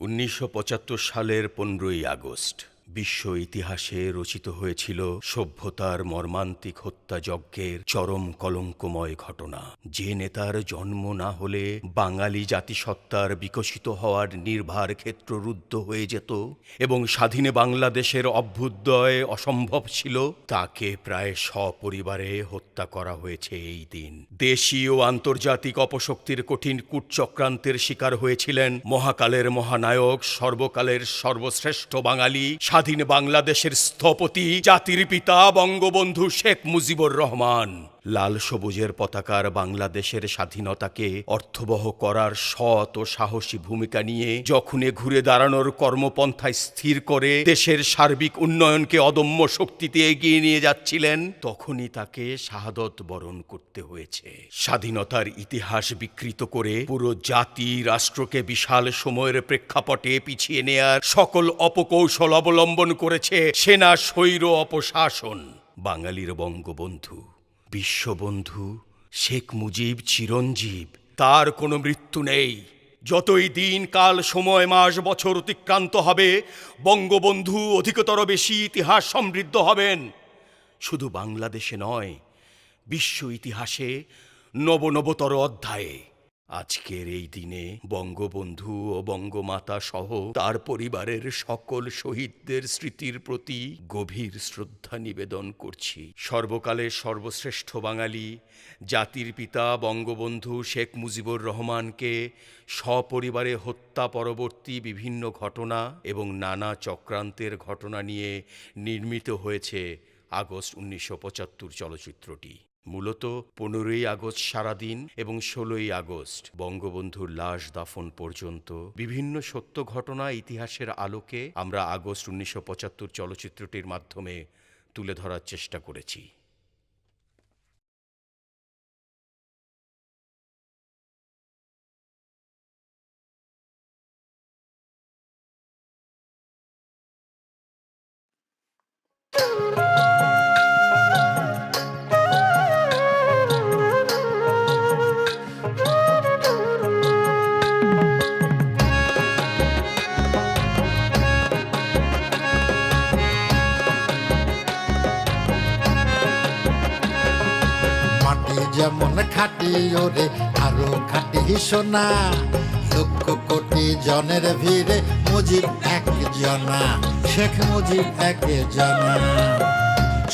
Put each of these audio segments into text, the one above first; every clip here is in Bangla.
১৯৭৫ সালের ১৫ই আগস্ট বিশ্ব ইতিহাসে রচিত হয়েছিল সভ্যতার মর্মান্তিক হত্যাযজ্ঞের চরম কলঙ্কময় ঘটনা। যে নেতার জন্ম না হলে বাঙালি জাতিসত্তার বিকশিত হওয়ার নির্ভার ক্ষেত্র রুদ্ধ হয়ে যেত এবং স্বাধীন বাংলাদেশের অভ্যুদয় অসম্ভব ছিল, তাকে প্রায় সপরিবারে হত্যা করা হয়েছে এই দিন। দেশি ও আন্তর্জাতিক অপশক্তির কঠিন কূটচক্রান্তের শিকার হয়েছিলেন মহাকালের মহানায়ক, সর্বকালের সর্বশ্রেষ্ঠ বাঙালি, স্বাধীন বাংলাদেশের স্থপতি, জাতির পিতা বঙ্গবন্ধু শেখ মুজিবুর রহমান। লাল সবুজের পতাকার বাংলাদেশের স্বাধীনতাকে অর্থবহ করার সৎ ও সাহসী ভূমিকা নিয়ে যখনই ঘুরে দাঁড়ানোর কর্মপন্থায় স্থির করে দেশের সার্বিক উন্নয়নকে অদম্য শক্তিতে এগিয়ে নিয়ে যাচ্ছিলেন, তখনই তাকে শাহাদত বরণ করতে হয়েছে। স্বাধীনতার ইতিহাস বিকৃত করে পুরো জাতি রাষ্ট্রকে বিশাল সময়ের প্রেক্ষাপটে পিছিয়ে নেয়ার সকল অপকৌশল অবলম্বন করেছে সেনা স্বৈর অপশাসন। বাঙালির বঙ্গবন্ধু, বিশ্ববন্ধু শেখ মুজিব চিরঞ্জীব, তার কোনো মৃত্যু নেই। যতই দিন কাল সময় মাস বছর অতিক্রান্ত হবে, বঙ্গবন্ধু অধিকতর বেশি ইতিহাস সমৃদ্ধ হবেন। শুধু বাংলাদেশে নয়, বিশ্ব ইতিহাসে নবনবতর অধ্যায়ে। আজকের এই দিনে বঙ্গবন্ধু ও বঙ্গমাতা সহ তার পরিবারের সকল শহীদদের স্মৃতির প্রতি গভীর শ্রদ্ধা নিবেদন করছি। সর্বকালের সর্বশ্রেষ্ঠ বাঙালি, জাতির পিতা বঙ্গবন্ধু শেখ মুজিবুর রহমানকে সপরিবারে হত্যা পরবর্তী বিভিন্ন ঘটনা এবং নানা চক্রান্তের ঘটনা নিয়ে নির্মিত হয়েছে আগস্ট ১৯৭৫ চলচ্চিত্রটি। মূলত ১৫ই আগস্ট সারাদিন এবং ১৬ই আগস্ট বঙ্গবন্ধুর লাশ দাফন পর্যন্ত বিভিন্ন সত্য ঘটনা ইতিহাসের আলোকে আমরা আগস্ট ১৯৭৫ চলচ্চিত্রটির মাধ্যমে তুলে ধরার চেষ্টা করেছি। যেমন খাটি ওরে আরো খাটি সোনা, লক্ষ কোটি জনের ভিড়ে মুজিব এক জনা, শেখ মুজিব এক জনা।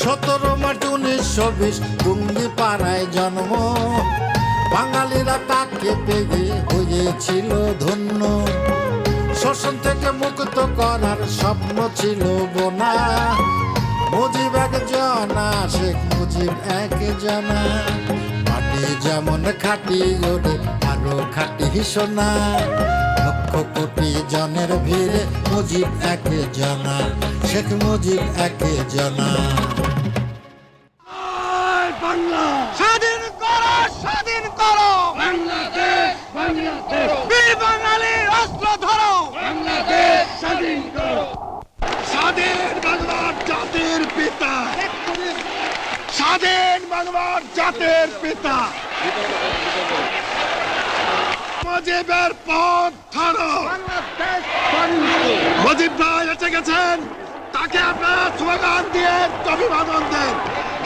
১৭ মার্চ ১৯২০ টুঙ্গি পাড়ায় জন্ম, বাঙালিরা তাকে পেয়ে হয়েছিল ধন্য। শোষণ থেকে মুক্ত করার স্বপ্ন ছিল বোনা, মুজিব এক জনা, শেখ মুজিব এক জনা। মাটি যেমন খাটি ওরে আরো খাটি সোনা, লক্ষ কোটি জনের ভিড়ে মুজিব এক জনা, শেখ মুজিব এক জনা। স্বাধীন করো, স্বাধীন করো বাংলাদেশ, বাংলাদেশ। বীর বাঙালির অস্ত্র ধরো, বাংলাদেশ স্বাধীন করো। স্বাধীন বাংলার জাতির পিতা, স্বাধীন বাংলার জাতির পিতা মুজিবের পথ ধরো, বাংলাদেশ স্বাধীন করো। মুজিব ভাই এসে গেছেন, তাকে আপনারা স্লোগান দিয়ে অভিবাদন দেন।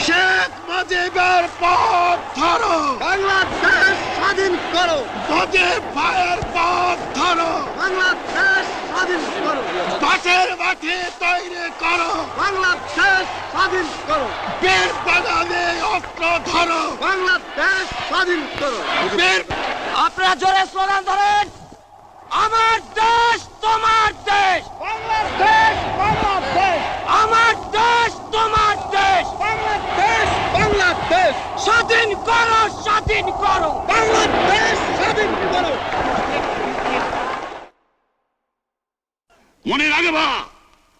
শেখ মুজিবের পথ ধরো, বাংলাদেশ স্বাধীন করো। মুজিব ভাইয়ের পথ ধরো, বাংলাদেশ স্বাধীন করো। বাঁশের মাটি তৈরি করো, বাংলাদেশ স্বাধীন করো। বীর বাঙালি অস্ত্র ধরো, বাংলাদেশ স্বাধীন করো। বীর আপনারা জোরে স্লোগান ধরেন, আমার দেশ তোমার দেশ, বাংলাদেশ বাংলাদেশ। আমার দেশ তোমার দেশ, বাংলাদেশ বাংলাদেশ। স্বাধীন করো, স্বাধীন করো, বাংলাদেশ স্বাধীন করো। মনে রাখবা,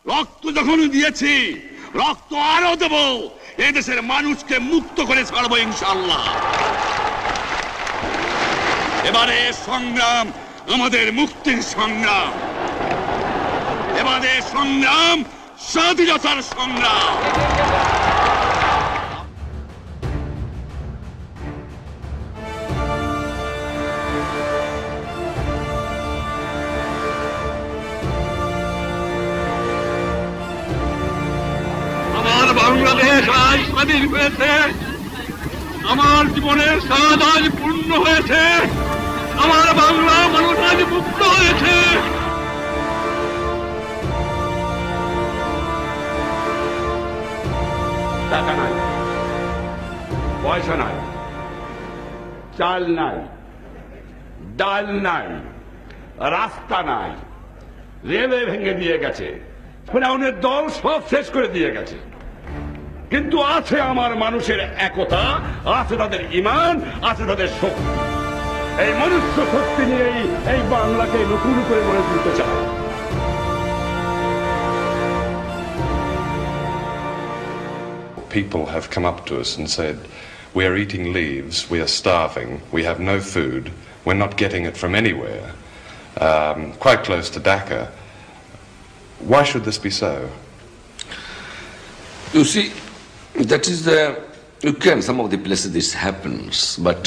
রক্ত যখন দিয়েছি, রক্ত আরো দেব। এদেশের মানুষকে মুক্ত করে ছাড়বো ইনশাআল্লাহ। এবারে সংগ্রাম আমাদের মুক্তির সংগ্রাম, এবারে সংগ্রাম স্বাধীনতার সংগ্রাম। বাংলাদেশ আজ স্বাধীন হয়েছে, আমার জীবনের স্বাদ আজ পূর্ণ হয়েছে, আমার বাংলা মানুষ আজ মুক্ত হয়েছে। টাকা নাই, পয়সা নাই, চাল নাই, ডাল নাই, রাস্তা নাই, রেলওয়ে ভেঙে দিয়ে গেছে, ফেরাউনের দল সব শেষ করে দিয়ে গেছে। কিন্তু আছে আমার মানুষের একতা, আছে তাদের ঈমান, আছে তাদের শক্তি। এই মনুষ্য শক্তি নিয়েই এই বাংলাকে নতুন করে গড়ে তুলতে চায়। People have come up to us and said, we are eating leaves, we are starving, we have no food, we're not getting it from anywhere, quite close to Dhaka. Why should this be so? You see, that is you can, some of the places this happens, but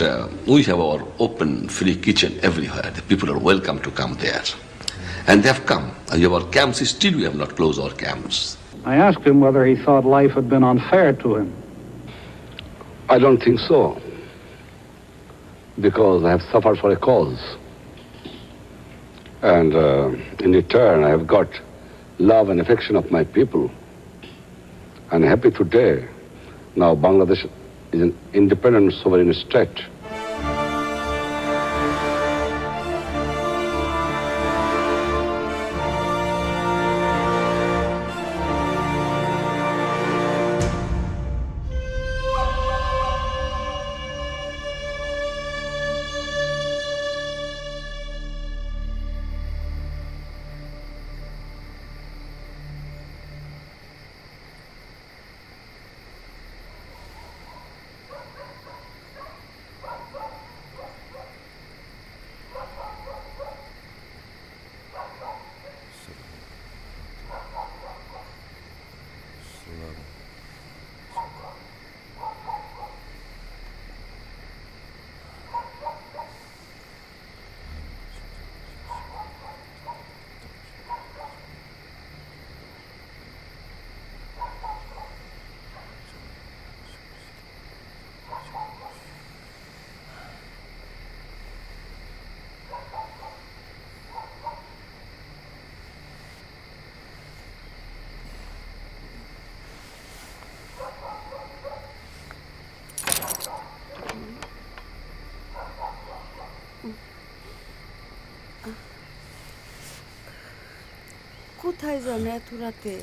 we have our open, free kitchen everywhere. The people are welcome to come there. And they have come. Our camps, still we have not closed our camps. I asked him whether he thought life had been unfair to him. I don't think so, because I have suffered for a cause. And in return, I have got love and affection of my people. And happy today, now Bangladesh is an independent sovereign state. কোথায় যান এত রাতে?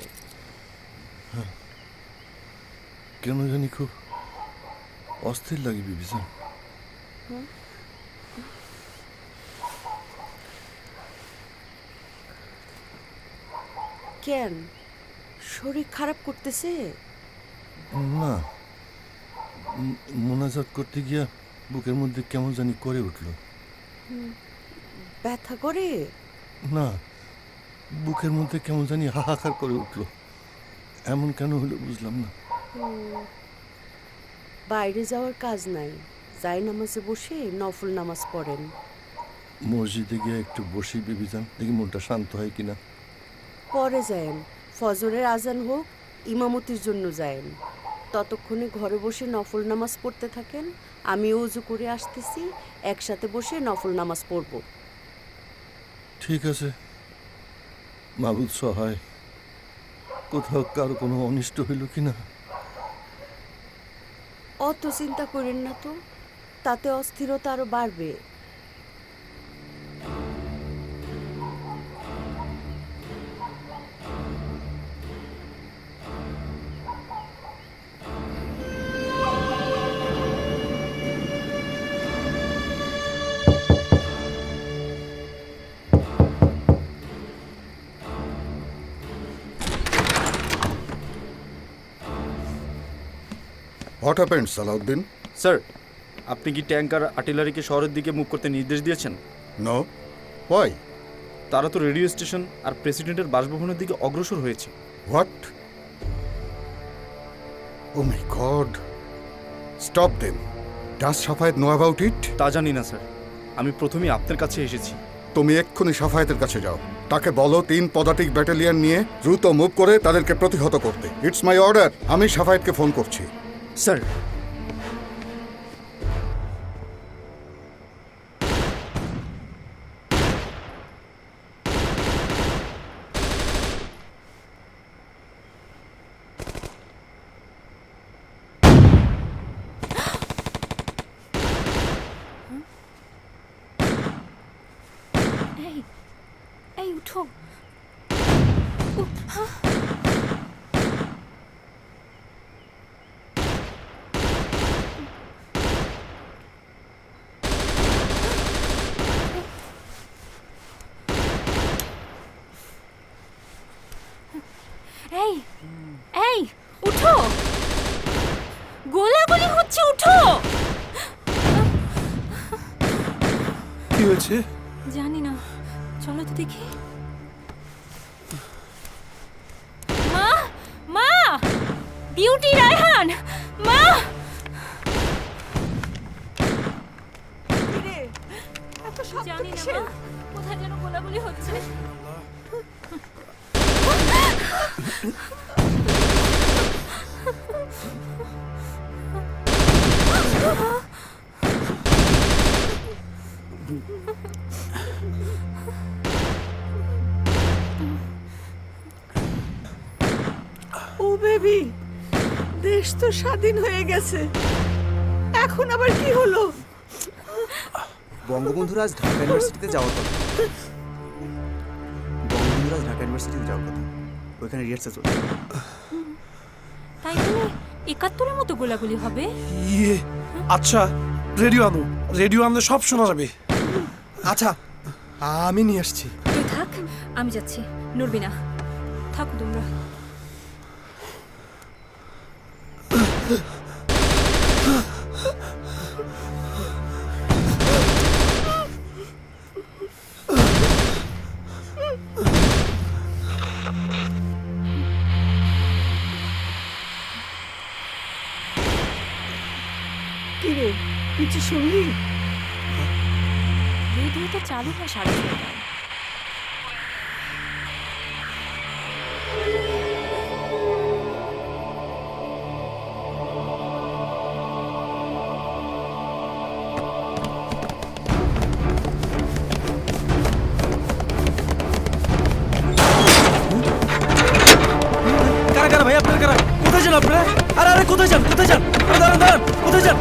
কেন জানি খুব অস্থির লাগে বিবিজান। কেন, শরীর খারাপ করতেছে? না, মোনাজাত করতে গিয়া বুকের মধ্যে কেমন জানি করে উঠল। ব্যথা করে? না, বুকের মধ্যে কেমন জানি হাহাকার করে উঠল। এমন কেন হলো বুঝলাম না। বাইরে যাওয়ার কাজ নাই, যাই নামাজে বসে নফল নামাজ পড়েন। মসজিদে গিয়ে একটু বসি বিবিজান, দেখি মনটা শান্ত হয় কিনা। পরে যায়েন, ফজরের আজান হোক, ইমামতির জন্য যায়েন। ততক্ষণে ঘরে বসে নফল নামাজ পড়তে থাকেন, আমিও ওযু করে আসতেছি, একসাথে বসে নফল নামাজ পড়ব। ঠিক আছে, মাবুদ সহায়। কোথাও কারো কোনো অনিষ্ট হইল কিনা? অত চিন্তা করেন না তো, তাতে অস্থিরতা আরো বাড়বে। What happened, Salahuddin? স্যার, আপনি কি ট্যাঙ্ক আর আর্টিলারিকে শহরের দিকে মুভ করতে নির্দেশ দিয়েছেন? No. Why? তারা তো রেডিও স্টেশন আর প্রেসিডেন্টের বাসভবনের দিকে অগ্রসর হয়েছে। What? Oh my God. Stop them. Does Shafayat know about it? তা জানি না স্যার, আমি প্রথমেই আপনার কাছে এসেছি। তুমি এক্ষুনি শাফায়েতের কাছে যাও। তাকে বলো 3 পদাতিক ব্যাটালিয়ন নিয়ে দ্রুত মুভ করে তাদেরকে প্রতিহত করতে। It's my order. আমি সাফায়েতকে ফোন করছি। স্যার। এই উঠো। এই এই উঠো, গোলাগুলি হচ্ছে, উঠো। কি হয়েছে? জানি না, চলো তো দেখি। মা, মা, বিউটি, রায়হান, মা। জানি না মা, কোথায় যেন গোলাগুলি হচ্ছে। ও বেবি, দেশ তো স্বাধীন হয়ে গেছে, এখন আবার কি হলো? বঙ্গবন্ধুরা আজ ঢাকা ইউনিভার্সিটিতে যাওয়ার কথা। বঙ্গবন্ধুরা আজ ঢাকা ইউনিভার্সিটিতে যাওয়ার কথা, ওইখানে রিহার্সাল চলছে। তাই বলে 71-এর মতো গোলাগুলি হবে? ইয়ে, আচ্ছা রেডিও আনো, রেডিও আনলে সব শোনা যাবে। আচ্ছা আমি নিয়ে আসছি। তুই থাক, আমি যাচ্ছি। নড়বি না, থাকো তোমরা। কিরে, কিছু শুনলি? রেডিওটা চালু হয় 6:30টায়। কারা কারা ভাই, আপনারা কারা? কোথায় যান আপনারা? আরে আরে কোথায় যান, কোথায় যান? আরে দাঁড়ান দাঁড়ান, কোথায় যান?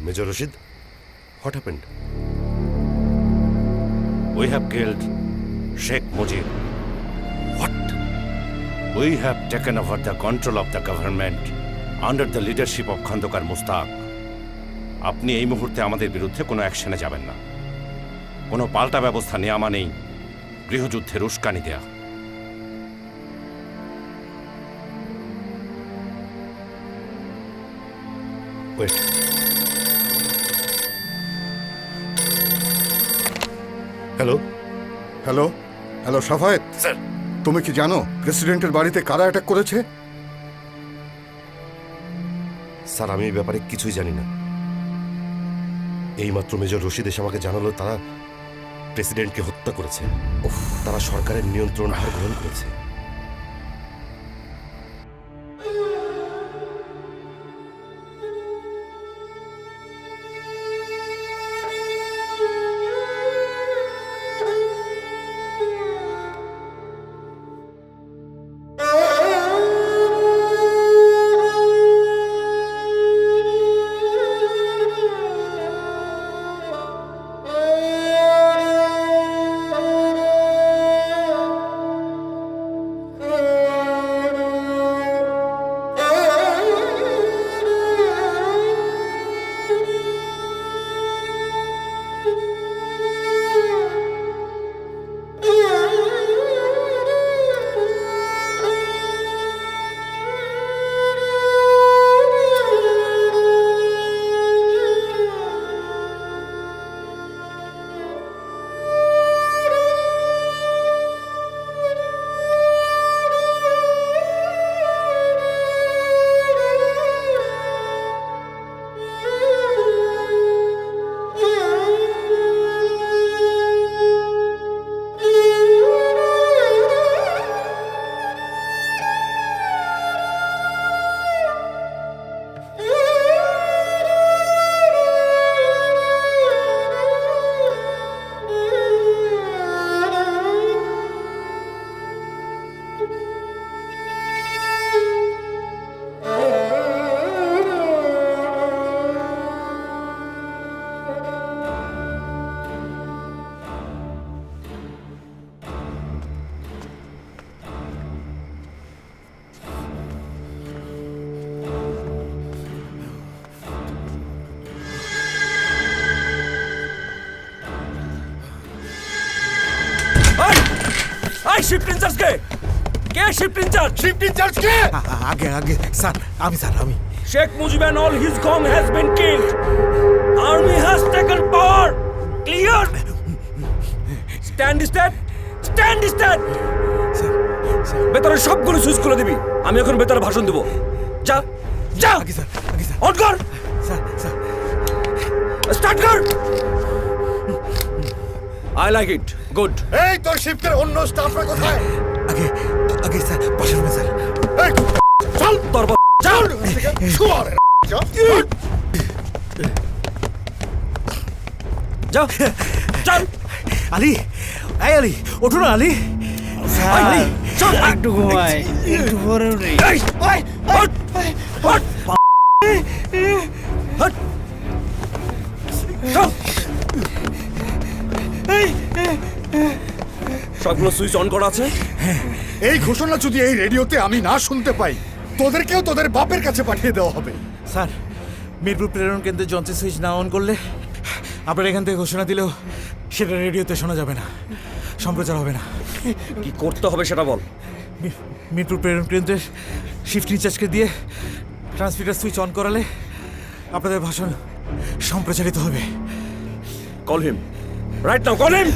Major Rashid, what happened? We have killed Sheikh Mujib. What? We have taken over the control of the government under the leadership of Khandokar Mustaq. আপনি এই মুহূর্তে আমাদের বিরুদ্ধে কোনো অ্যাকশনে যাবেন না। কোনো পাল্টা ব্যবস্থা নেওয়া মানেই গৃহযুদ্ধের উস্কানি দেয়া। Wait. Hello hello hello Safayet sir, তুমি কি জানো প্রেসিডেন্টের বাড়িতে কারা অ্যাটাক করেছে? স্যার, আমি এই ব্যাপারে কিছুই জানি না। এইমাত্র মেজর রশিদ এসে আমাকে জানালো তারা প্রেসিডেন্টকে হত্যা করেছে। তারা সরকারের নিয়ন্ত্রণ ভার গ্রহণ করেছে। শিফট ইনচার্জ কে শিফট ইনচার্জ কে আগে আগে স্যার আমি Sheikh Mujib and all his gang has been killed. Army has taken power. Clear? Stand. বেতারের সবগুলো সুইচ করে দিবি। আমি এখন বেতারে ভাষণ দেব। যা আগে স্যার অন কর। স্যার স্টার্ট কর। I like it. Good. এই তোর শিফটের অন্য স্টাফরা কোথায়? আগে স্যার পাশের রুমে স্যার। এই চল তোর চল শুয়ারে চল আলী আলী ওঠো না আলী আলী চল একটু ঘুমাই একটু পরে সবগুলো সুইচ অন করা আছে। এই ঘোষণা যদি এই রেডিওতে আমি না শুনতে পাই তোদেরকেও তোদের বাপের কাছে পাঠিয়ে দেওয়া হবে। স্যার, মিরপুর প্রেরণ কেন্দ্রে যন্ত্র সুইচ না অন করলে আপনার এখান থেকে ঘোষণা দিলেও সেটা রেডিওতে শোনা যাবে না, সম্প্রচার হবে না। কি করতে হবে সেটা বল। মিরপুর প্রেরণ কেন্দ্রের শিফট ইনচার্জকে দিয়ে ট্রান্সমিটার সুইচ অন করালে আপনাদের ভাষণ সম্প্রচারিত হবে। Call him right now, call him.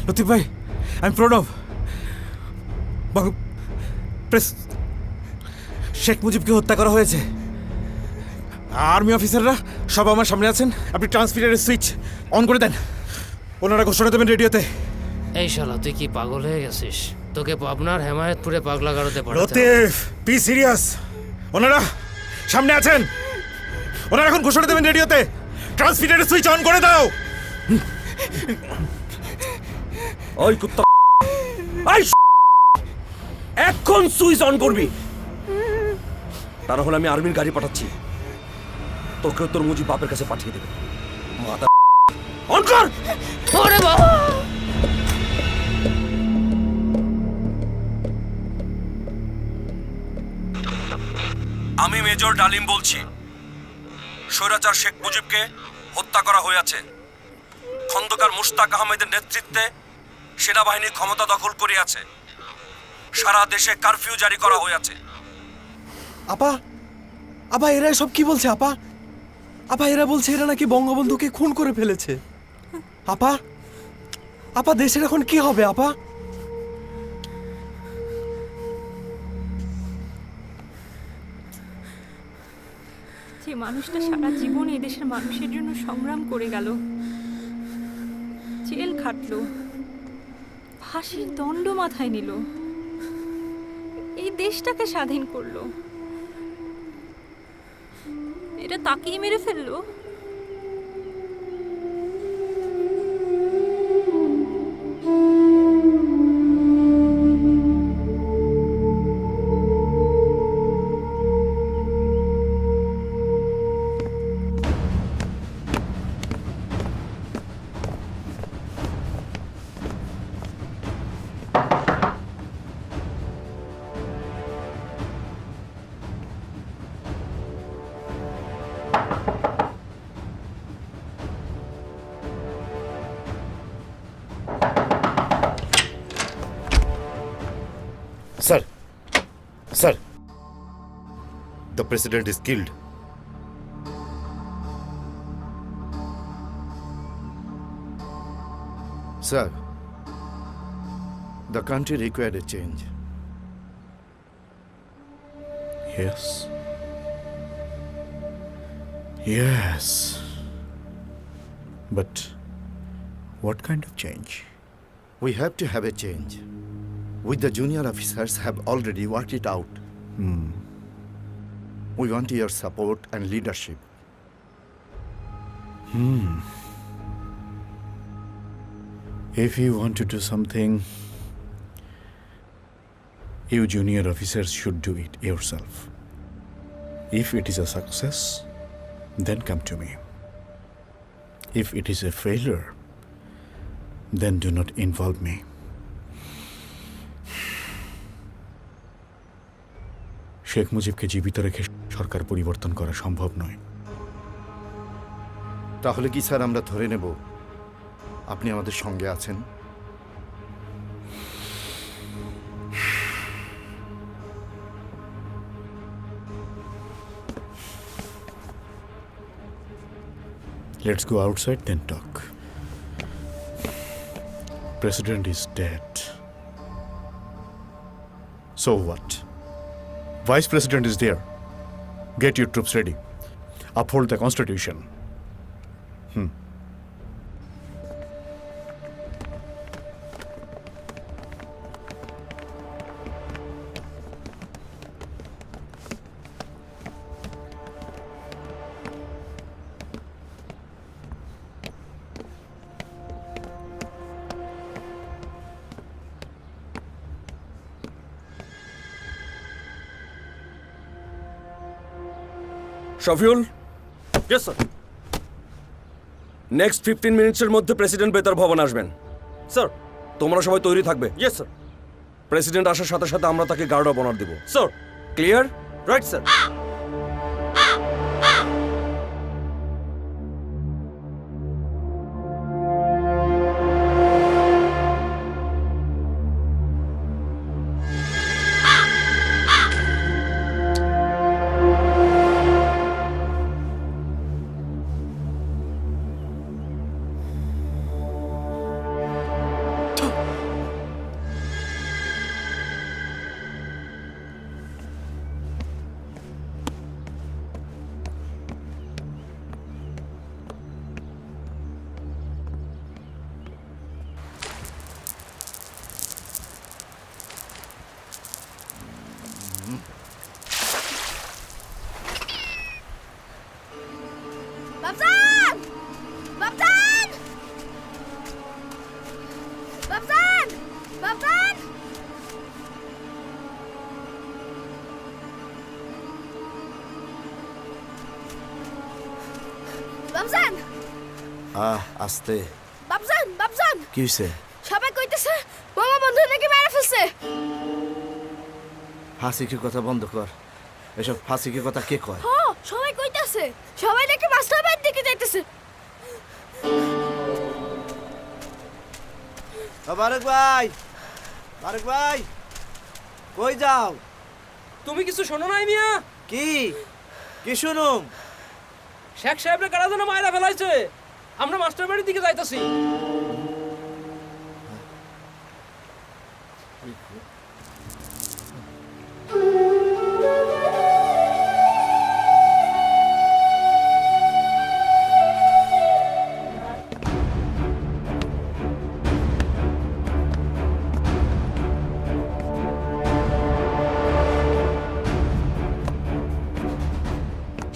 Latif ভাই আমি প্রণব শেখ মুজিবকে হত্যা করা হয়েছে। আর্মি অফিসাররা সব আমার সামনে আছেন। আপনি ট্রান্সমিটারের সুইচ অন করে দেন, ওনারা ঘোষণা দেবেন রেডিওতে। এই শালা তুই কি পাগল হয়ে গেছিস? তোকে পাবনার হেমায়েতপুরে পাগলা গারোতে পাঠাতে হবে। Latif, be serious. ওনারা সামনে আছেন, ওনারা এখন ঘোষণা দেবেন রেডিওতে। ট্রান্সমিটারের সুইচ অন করে দাও। ওই কুত্তা, এখন সুইচ অন করবি, তা না হলে আমি আর্মির গাড়ি পাঠাচ্ছি, তোকে তোর মুজিব বাপের কাছে পাঠিয়ে দেবে। মাথা অন কর। ওরে বাবা, আমি মেজর ডালিম বলছি। স্বৈরাচার শেখ মুজিবকে হত্যা করা হয়েছে। খন্দকার মুশতাক আহমেদের নেতৃত্বে সেনাবাহিনী ক্ষমতা দখল করিয়াছে। সারা দেশে কারফিউ জারি করা হয়েছে। আপা, আপা এরা সব কি বলছে? আপা, আপা এরা বলছে এরা নাকি বঙ্গবন্ধুকে খুন করে ফেলেছে। আপা, আপা দেশের এখন কি হবে? আপা, যে মানুষটা সারা জীবন এই দেশের মানুষের জন্য সংগ্রাম করে গেল, জেল খাটলো, ফাঁসির দণ্ড মাথায় নিল, এই দেশটাকে স্বাধীন করলো, এটা তাকেই মেরে ফেললো। Sir, sir, the president is killed. Sir, the country required a change. Yes. Yes. But what kind of change? We have to have a change. With the junior officers have already worked it out. We want your support and leadership. If you want to do something, you junior officers should do it yourself. If it is a success, then come to me. If it is a failure, then do not involve me. Sheikh মুজিবকে জীবিত রেখে সরকার পরিবর্তন করা সম্ভব নয়। তাহলে কি স্যার আমরা ধরে নেব আপনি আমাদের সঙ্গে আছেন? Let's go outside, then talk. President is dead. So what? Vice President is there. Get your troops ready. Uphold the Constitution. Shafiul, yes sir. Next 15 মিনিটসের মধ্যে প্রেসিডেন্ট বেতার ভবন আসবেন। স্যার, তোমরা সবাই তৈরি থাকবে। Yes sir. প্রেসিডেন্ট আসার সাথে সাথে আমরা তাকে গার্ড অফ অনার দেব। Sir, clear? Right sir. বাবান বাবজান আস্তে বাবজান বাবজান কি হয়েছে? সবাই কইতেছে বঙ্গবন্ধু নাকি মেরে ফেলছে। হাসিকে কথা বন্ধ কর। এসব হাসিকে কথা কে কয়? হ সবাই কইতেছে, সবাই নাকি মাস্টার বাড়ির দিকে যাইতেছে। বারেক ভাই, বারেক ভাই, কই যাও? তুমি কিছু শোনো নাই মিয়া? কি কি শুনুম? শেখ সাহেবরে কারা যেন মায়েরা ফেলাইছে, আমরা মাস্টার বাড়ির দিকে যাইতাছি।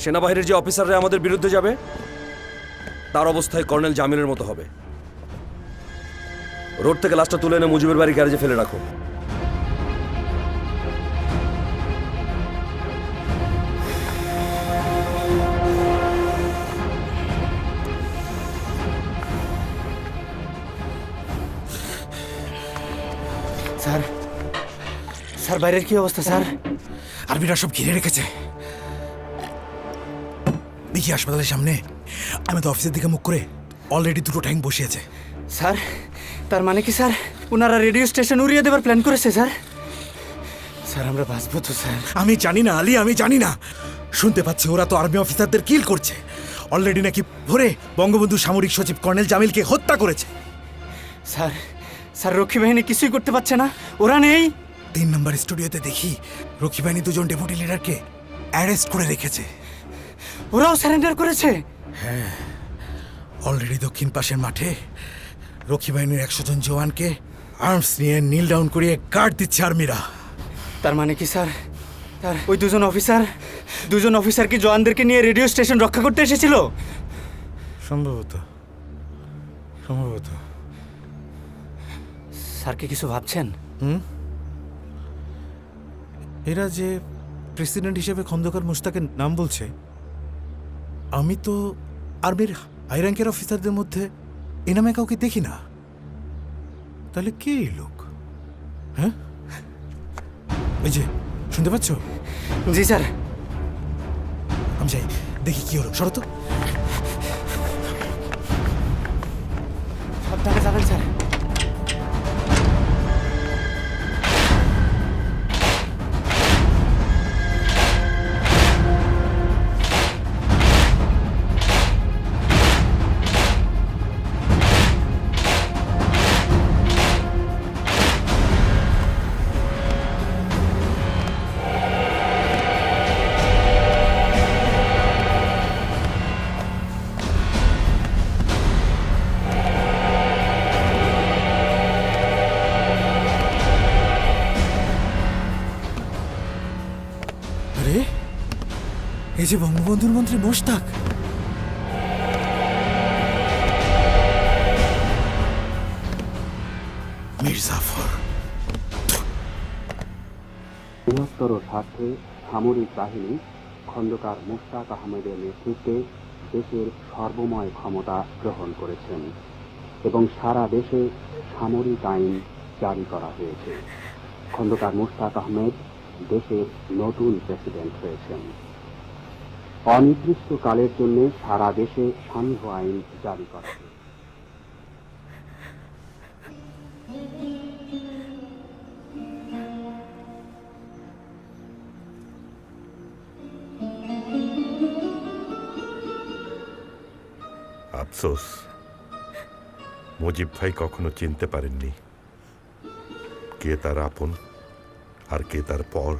সেনাবাহিনীর যে অফিসাররা আমাদের বিরুদ্ধে যাবে তার অবস্থায় কর্নেল জামিলের মতো হবে। রোড থেকে লাশটা তুলে এনে মুজিবের বাড়ি গ্যারেজে ফেলে রাখো। স্যার, স্যার বাইরের কি অবস্থা স্যার? আর্মিরা সব ঘিরে রেখেছে। দেখি হাসপাতালের সামনে আমি তো অফিসের দিকে মুখ করে অলরেডি দুটো ট্যাঙ্ক বসিয়েছে। স্যার তার মানে কি স্যার ওনারা রেডিও স্টেশন উড়িয়ে দেবার প্ল্যান করেছে স্যার? স্যার আমরা বাঁচবো তো স্যার? আমি জানি না আলী, আমি জানি না। শুনতে পাচ্ছি ওরা তো আর্মি অফিসারদের কিল করছে। অলরেডি নাকি ভোরে বঙ্গবন্ধু সামরিক সচিব কর্নেল জামিলকে হত্যা করেছে। স্যার স্যার রক্ষী বাহিনী কিছুই করতে পারছে না, ওরা নেই। 3 নম্বর স্টুডিওতে দেখি রক্ষী বাহিনী 2জন ডেপুটি লিডারকে অ্যারেস্ট করে রেখেছে। ওরাও সারেন্ডার করেছে? হ্যাঁ, অলরেডি দক্ষিণ পাশের মাঠে রক্ষী বাহিনীর 100 জন জওয়ানকে আর্মস নিয়ে নীল ডাউন করিয়ে গার্ড দিচ্ছে আর্মিরা। তার মানে কি স্যার তার ওই দুজন অফিসার কি জওয়ানদেরকে নিয়ে রেডিও স্টেশন রক্ষা করতে এসেছিল? সম্ভবত সম্ভবত। স্যার কি কিছু ভাবছেন? এরা যে প্রেসিডেন্ট হিসেবে খন্দকার মুশতাকের নাম বলছে, আমি তো আর্মির হাই র্যাঙ্কের অফিসারদের মধ্যে এ নামে কাউকে দেখি না। তাহলে কে এই লোক? হ্যাঁ, এই যে শুনতে পাচ্ছ? জি স্যার। আমি যাই দেখি কি হলো। সরো তো। সাবধানে যাবেন স্যার। আরে এই যে বঙ্গবন্ধুর মন্ত্রী মোশতাক। মীর জাফর। বৃহত্তর স্বার্থে সামরিক বাহিনী খন্দকার মোশতাক আহমেদের নেতৃত্বে দেশের সর্বময় ক্ষমতা গ্রহণ করেছেন এবং সারা দেশে সামরিক আইন জারি করা হয়েছে। খন্দকার মোশতাক আহমেদ দেশের নতুন প্রেসিডেন্ট হয়েছেন। অনির্দিষ্টকালের জন্য সারা দেশে সান্ধ্য আইন জারি করা হয়েছে। আফসোস, মুজিব ভাই কখনো চিনতে পারেননি কে তার আপন আর কে তার পর।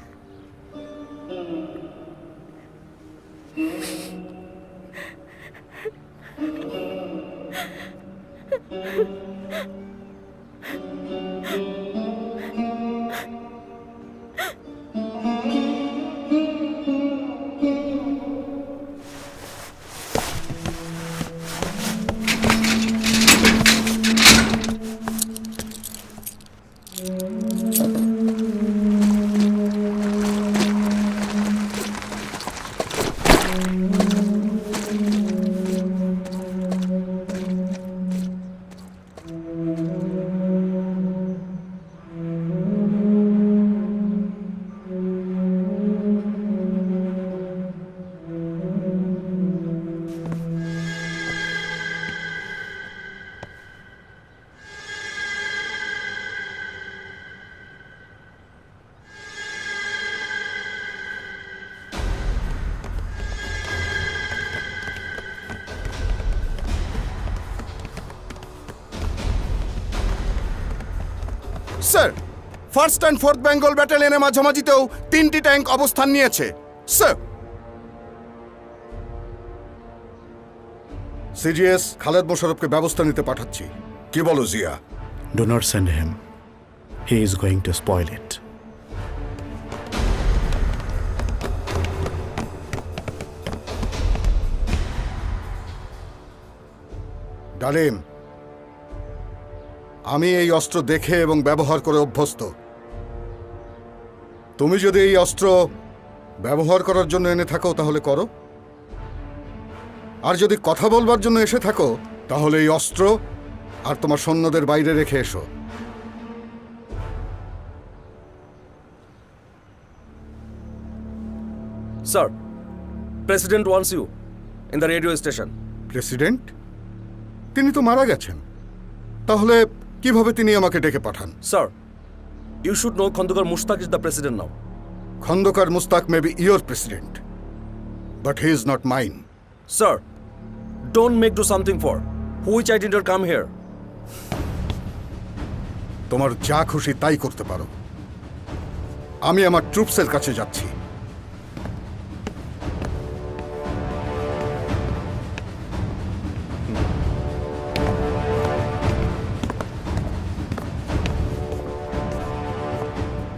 Sir, first and fourth Bengal ব্যাটালিয়নের মাঝামাঝিতেও 3টি ট্যাঙ্ক অবস্থান নিয়েছে স্যার। সিজিএস খালেদ মোশাররফকে ব্যবস্থা নিতে পাঠাচ্ছি। কি বলো Zia? Do not send him. He is going to spoil it. ডালিম, আমি এই অস্ত্র দেখে এবং ব্যবহার করে অভ্যস্ত। তুমি যদি এই অস্ত্র ব্যবহার করার জন্য এনে থাকো তাহলে করো, আর যদি কথা বলবার জন্য এসে থাকো তাহলে এই অস্ত্র আর তোমার সৈন্যদের বাইরে রেখে এসো। Sir, president wants you in the radio station. President? তিনি তো মারা গেছেন, তাহলে কিভাবে তিনি আমাকে ডেকে পাঠান? Sir, you should know Khondaker Mushtaq is the president now. Khondaker Mushtaq may be your president, but he is not mine. Sir, don't make do something for which I didn't come here. তোমার যা খুশি তাই করতে পারো। আমি আমার ট্রুপসের কাছে যাচ্ছি।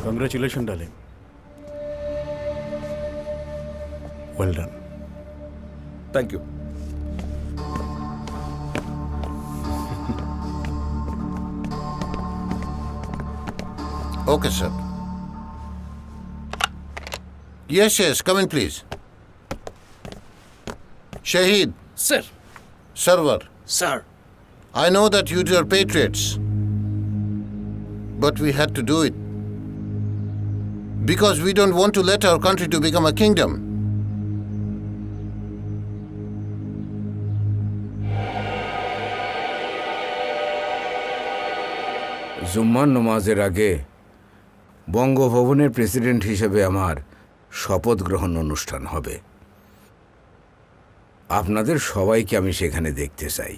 Congratulations, darling. Well done. Thank you. Okay, sir. Yes, come in, please. Shahid. Sir. Sarwar. Sir. I know that you are patriots, but we had to do it. Because we don't want to let our country to become a kingdom. জুম্মার নামাজের আগে বঙ্গভবনের প্রেসিডেন্ট হিসেবে আমার শপথ গ্রহণ অনুষ্ঠান হবে। আপনাদের সবাইকে আমি সেখানে দেখতে চাই।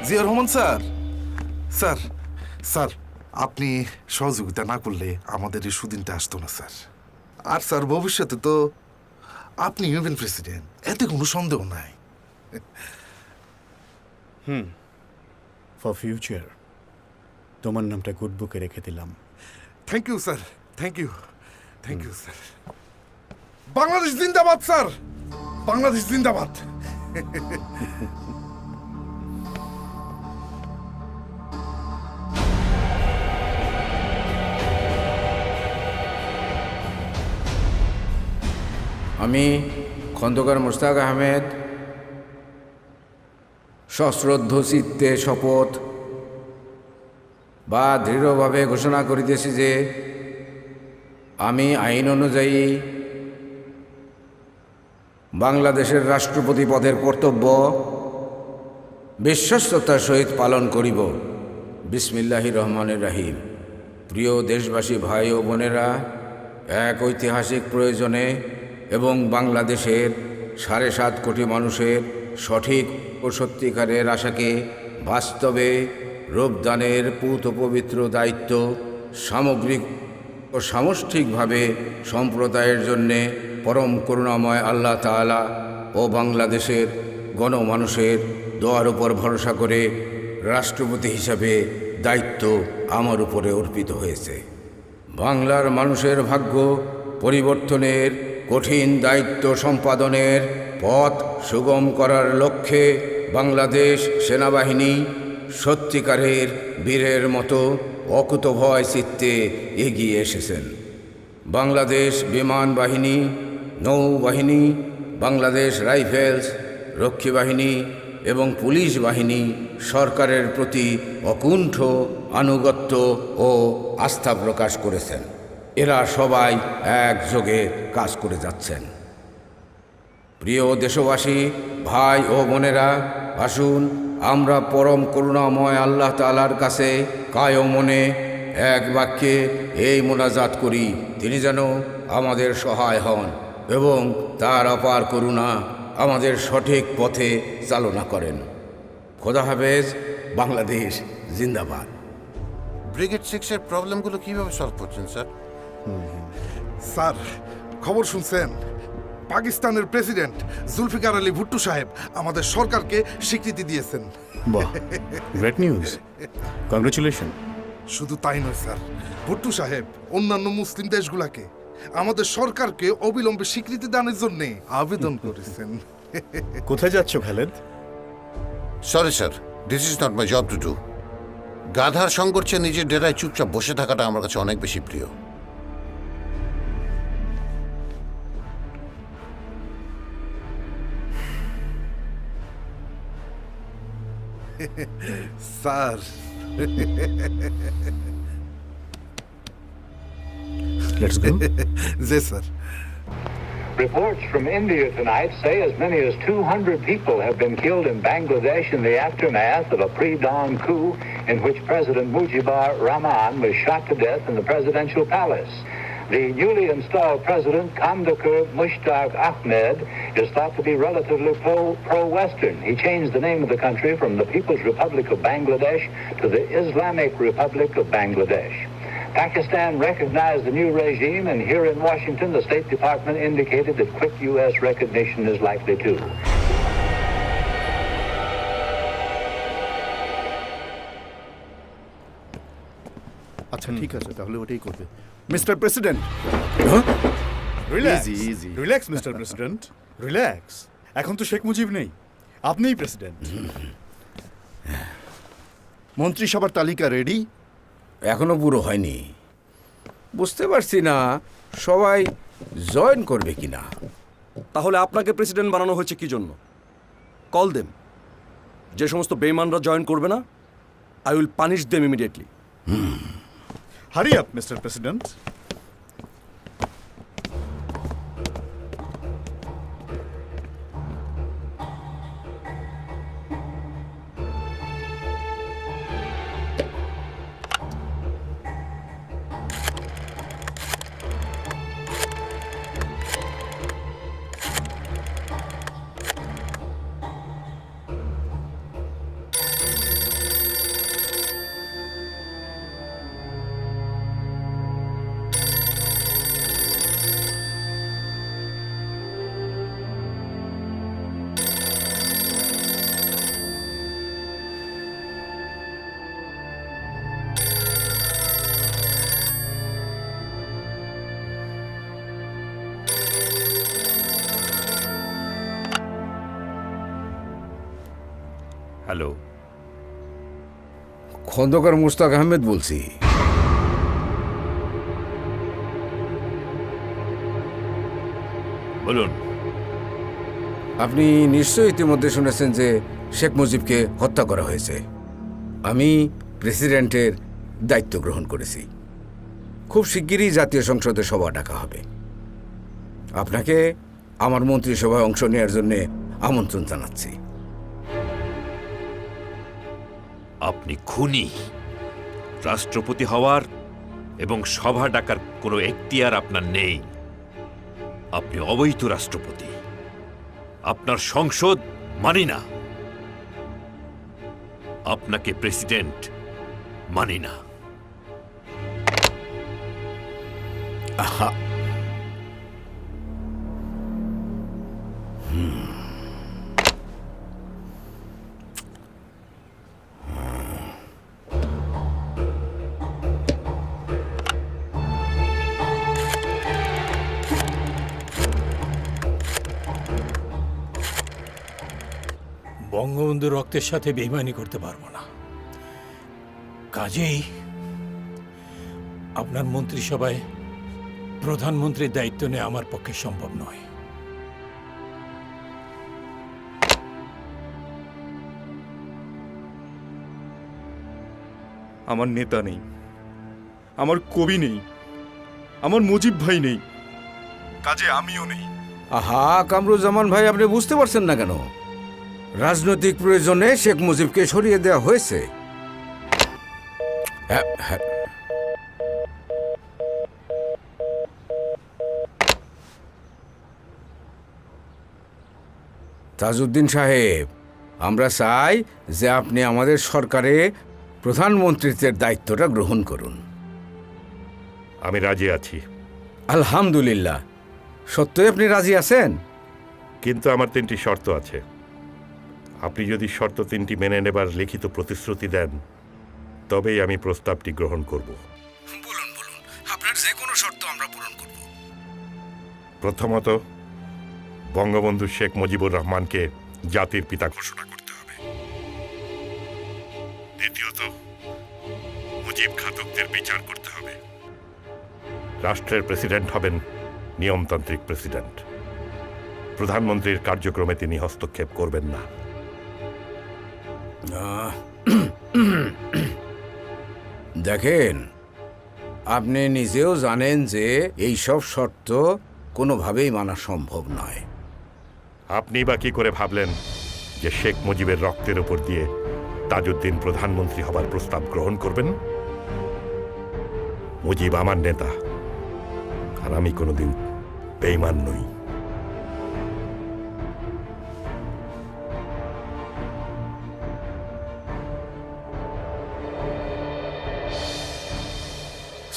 Zia Rahman sir, sir sir আপনি সহযোগিতা না করলে আমাদের এই সুদিনটা আসতো না স্যার। আর স্যার ভবিষ্যতে তো আপনি হবেন প্রেসিডেন্ট, এতে কোনো সন্দেহ নাই। For future, তোমার নামটা গুড বুকে রেখে দিলাম। Thank you sir, thank you, thank you sir. Bangladesh জিন্দাবাদ স্যার, বাংলাদেশ জিন্দাবাদ। আমি খন্দকার মুশতাক আহমেদ সশ্রদ্ধ চিত্তে শপথ বা দৃঢ়ভাবে ঘোষণা করিতেছি যে আমি আইন অনুযায়ী বাংলাদেশের রাষ্ট্রপতি পদের কর্তব্য বিশ্বস্ততার সহিত পালন করিব। বিসমিল্লাহির রহমানির রহিম। প্রিয় দেশবাসী ভাই ও বোনেরা, এক ঐতিহাসিক প্রয়োজনে এবং বাংলাদেশের 7.5 কোটি মানুষের সঠিক ও সত্যিকারের আশাকে বাস্তবে রূপদানের পূত পবিত্র দায়িত্ব সামগ্রিক ও সামষ্টিকভাবে সম্প্রদায়ের জন্যে পরম করুণাময় আল্লাহ তাআলা ও বাংলাদেশের গণমানুষের দোয়ার উপর ভরসা করে রাষ্ট্রপতি হিসাবে দায়িত্ব আমার উপরে অর্পিত হয়েছে। বাংলার মানুষের ভাগ্য পরিবর্তনের কঠিন দায়িত্ব সম্পাদনের পথ সুগম করার লক্ষ্যে বাংলাদেশ সেনাবাহিনী সত্যিকারের বীরের মতো অকুতভয় চিত্তে এগিয়ে এসেছেন। বাংলাদেশ বিমান বাহিনী, নৌবাহিনী, বাংলাদেশ রাইফেলস, রক্ষী বাহিনী এবং পুলিশ বাহিনী সরকারের প্রতি অকুণ্ঠ আনুগত্য ও আস্থা প্রকাশ করেছেন। এরা সবাই একযোগে কাজ করে যাচ্ছেন। প্রিয় দেশবাসী, ভাই ও বোনেরা, আসুন আমরা পরম করুণাময় আল্লাহ তাআলার কাছে কায় মনে এক বাক্যে এই মোনাজাত করি, তিনি যেন আমাদের সহায় হন এবং তার অপার করুণা আমাদের সঠিক পথে চালনা করেন। খোদা হাফেজ। বাংলাদেশ জিন্দাবাদ। ব্রিগেড 6-এর প্রবলেমগুলো কিভাবে সলভ করছেন স্যার? স্যার, খবর শুনছেন? পাকিস্তানের প্রেসিডেন্ট জুলফিকার আলী ভুট্টো সাহেব আমাদের সরকারকে স্বীকৃতি দিয়েছেন। বাহ, গ্রেট নিউজ, কংগ্রেচুলেশন। শুধু তাই নয় স্যার, ভুট্টো সাহেব অন্যান্য মুসলিম দেশগুলোকে আমাদের সরকারকে অবিলম্বে স্বীকৃতি দানের জন্য আবেদন করেছেন। কোথায় যাচ্ছ Khaled? Sorry sir, this is not my job to do. গাধার সংঘর্ষে নিজের ডেরায় চুপচাপ বসে থাকাটা আমার কাছে অনেক বেশি প্রিয়। Sir, let's go. G sir. Reports from India tonight say as many as 200 people have been killed in Bangladesh in the aftermath of a pre-dawn coup in which President Mujibur Rahman was shot to death in the presidential palace. The newly installed president, Kandakar Mushtaq Ahmed, is thought to be relatively pro-Western. He changed the name of the country from the People's Republic of Bangladesh to the Islamic Republic of Bangladesh. Pakistan recognized the new regime, and here in Washington, the State Department indicated that quick U.S. recognition is likely too. আচ্ছা ঠিক আছে, তাহলে ওটাই করবে। Mister president, relax, relax mister president, relax. এখন তো শেখ মুজিব নেই, আপনিই প্রেসিডেন্ট। মন্ত্রিসভার তালিকা রেডি? এখনো পুরো হয়নি। বুঝতে পারছি না সবাই জয়েন করবে কিনা। তাহলে আপনাকে প্রেসিডেন্ট বানানো হয়েছে কি জন্য? Call them. যে সমস্ত বেইমানরা জয়েন করবে না, I will punish them immediately. Hurry up mister president. Hello, Khandakar Mushtaq Ahmed বলছি। বলুন। আপনি নিশ্চয়ই ইতিমধ্যে শুনেছেন যে শেখ মুজিবকে হত্যা করা হয়েছে। আমি প্রেসিডেন্টের দায়িত্ব গ্রহণ করেছি। খুব শিগগিরই জাতীয় সংসদে সভা ডাকা হবে। আপনাকে আমার মন্ত্রিসভায় অংশ নেওয়ার জন্য আমন্ত্রণ জানাচ্ছি। আপনি খুনি। রাষ্ট্রপতি হওয়ার এবং সভা ডাকার কোনো এখতিয়ার আপনার নেই। আপনি অবৈধ রাষ্ট্রপতি। আপনার সংসদ মানি না। আপনাকে প্রেসিডেন্ট মানি না। আহা, বঙ্গবন্ধুর রক্তের সাথে বেইমানি করতে পারবো না। কাজেই আপনার মন্ত্রিসভায় প্রধানমন্ত্রীর দায়িত্ব নেওয়া আমার পক্ষে সম্ভব নয়। আমার নেতা নেই, আমার কবি নেই, আমার মুজিব ভাই নেই, কাজে আমিও নেই। আহা কামরুজ্জামান ভাই, আপনি বুঝতে পারছেন না কেন? রাজনৈতিক প্রয়োজনে শেখ মুজিবকে সরিয়ে দেওয়া হয়েছে। হ্যাঁ, হ্যাঁ। তাজউদ্দিন সাহেব, আমরা চাই যে আপনি আমাদের সরকারে প্রধানমন্ত্রীত্বের দায়িত্বটা গ্রহণ করুন। আমি রাজি আছি। আলহামদুলিল্লাহ। সত্যই আপনি রাজি আছেন? কিন্তু আমার 3টি শর্ত আছে। আপনি যদি শর্ত 3টি মেনে নেবার লিখিত প্রতিশ্রুতি দেন, তবেই আমি প্রস্তাবটি গ্রহণ করব। বলুন বলুন, আপনার যে কোনো শর্ত আমরা পূরণ করব। প্রথমত, বঙ্গবন্ধু শেখ মুজিবুর রহমানকে জাতির পিতা ঘোষণা করতে হবে। দ্বিতীয়ত, মুজিব ঘাতকদের বিচার করতে হবে। রাষ্ট্রের প্রেসিডেন্ট হবেন নিয়মতান্ত্রিক প্রেসিডেন্ট। প্রধানমন্ত্রীর কার্যক্রমে তিনি হস্তক্ষেপ করবেন না। দেখেন, আপনি নিজেও জানেন যে এই সব শর্ত কোনোভাবেই মানা সম্ভব নয়। আপনি বা কি করে ভাবলেন যে শেখ মুজিবের রক্তের উপর দিয়ে তাজউদ্দিন প্রধানমন্ত্রী হবার প্রস্তাব গ্রহণ করবেন? মুজিব আমার নেতা, আর আমি কোনোদিন বেঈমান নই।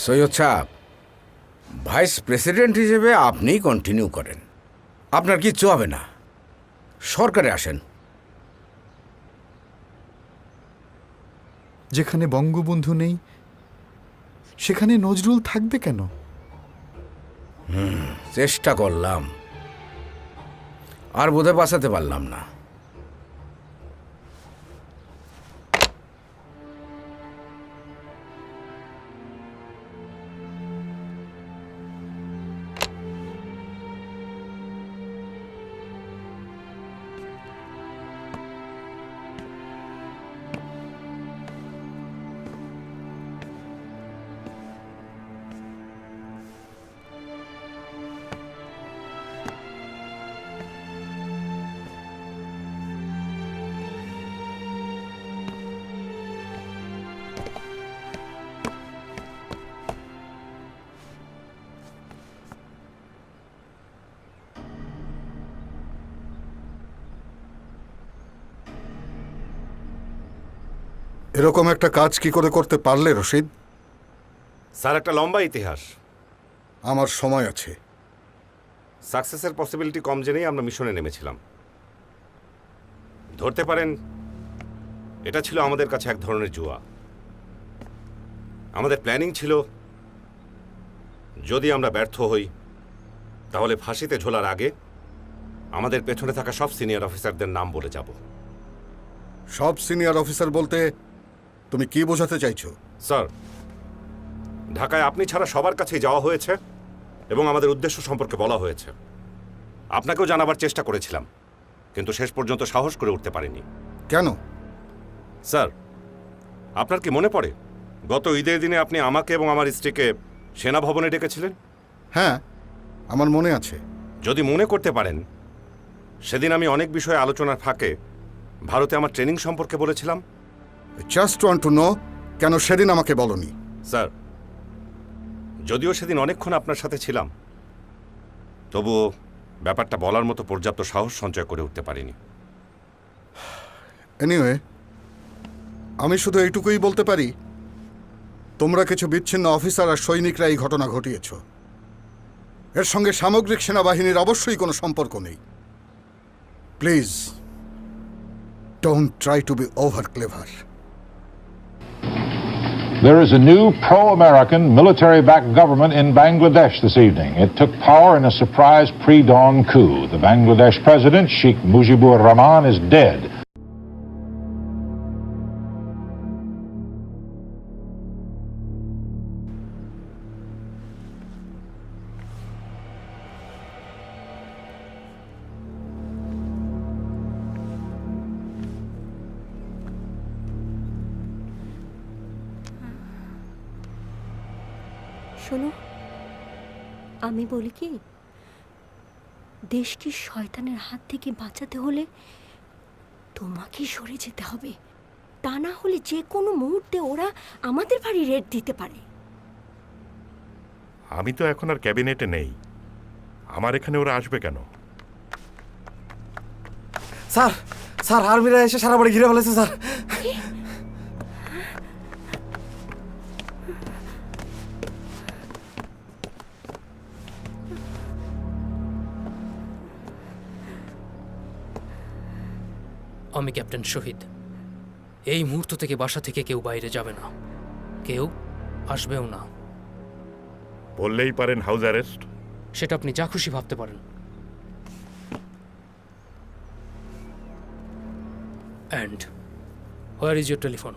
সৈয়দ সাহেব, ভাইস প্রেসিডেন্ট হিসেবে আপনিই কন্টিনিউ করেন। আপনার কিচ্ছু হবে না। সরকারে আসেন। যেখানে বঙ্গবন্ধু নেই সেখানে নজরুল থাকবে কেন? চেষ্টা করলাম, আর বোধহয় বাঁচাতে পারলাম না। এরকম একটা কাজ কি করে করতে পারলে রশিদ? স্যার, একটা লম্বা ইতিহাস। আমার সময় আছে। সাকসেসের পসিবিলিটি কম জেনেই আমরা মিশনে নেমেছিলাম। ধরতে পারেন এটা ছিল আমাদের কাছে এক ধরনের জুয়া। আমাদের প্ল্যানিং ছিল যদি আমরা ব্যর্থ হই তাহলে ফাঁসিতে ঝোলার আগে আমাদের পেছনে থাকা সব সিনিয়র অফিসারদের নাম বলে যাব। সব সিনিয়র অফিসার বলতে তুমি কি বোঝাতে চাইছো? স্যার, ঢাকায় আপনি ছাড়া সবার কাছেই যাওয়া হয়েছে এবং আমাদের উদ্দেশ্য সম্পর্কে বলা হয়েছে। আপনাকেও জানাবার চেষ্টা করেছিলাম, কিন্তু শেষ পর্যন্ত সাহস করে উঠতে পারিনি। কেন? স্যার, আপনার কি মনে পড়ে গত ঈদের দিনে আপনি আমাকে এবং আমার স্ত্রীকে সেনা ভবনে ডেকেছিলেন? হ্যাঁ, আমার মনে আছে। যদি মনে করতে পারেন, সেদিন আমি অনেক বিষয়ে আলোচনার ফাঁকে ভারতে আমার ট্রেনিং সম্পর্কে বলেছিলাম। জাস্ট ওয়ান্ট টু নো, কেন সেদিন আমাকে বলনি? স্যার, যদিও সেদিন অনেকক্ষণ আপনার সাথে ছিলাম, তবুও ব্যাপারটা বলার মতো পর্যাপ্ত সাহস সঞ্চয় করে উঠতে পারিনি। এনিওয়ে, আমি শুধু এইটুকুই বলতে পারি, তোমরা কিছু বিচ্ছিন্ন অফিসার আর সৈনিকরা এই ঘটনা ঘটিয়েছ। এর সঙ্গে সামগ্রিক সেনাবাহিনীর অবশ্যই কোনো সম্পর্ক নেই। Please don't try to be over clever. There is a new pro-American military-backed government in Bangladesh this evening. It took power in a surprise pre-dawn coup. The Bangladesh president, Sheikh Mujibur Rahman, is dead. শোনো, আমি বলি কি, দেশকে শয়তানের হাত থেকে বাঁচাতে হলে তোমাকে সরে যেতে হবে। তা না হলে যে কোনো মুহূর্তে ওরা আমাদের বাড়ি রেড দিতে পারে। আমি তো এখন আর ক্যাবিনেটে নেই, আমার এখানে ওরা আসবে কেন? স্যার, স্যার আর্মিরা এসে সারা বাড়ি ঘিরে ফেলেছে স্যার। আমি ক্যাপ্টেন শহীদ। এই মুহূর্ত থেকে বাসা থেকে কেউ বাইরে যাবে না, কেউ আসবেও না। বললেই পারেন হাউস অ্যারেস্ট। সেটা আপনি যা খুশি ভাবতে পারেন। And where is your telephone?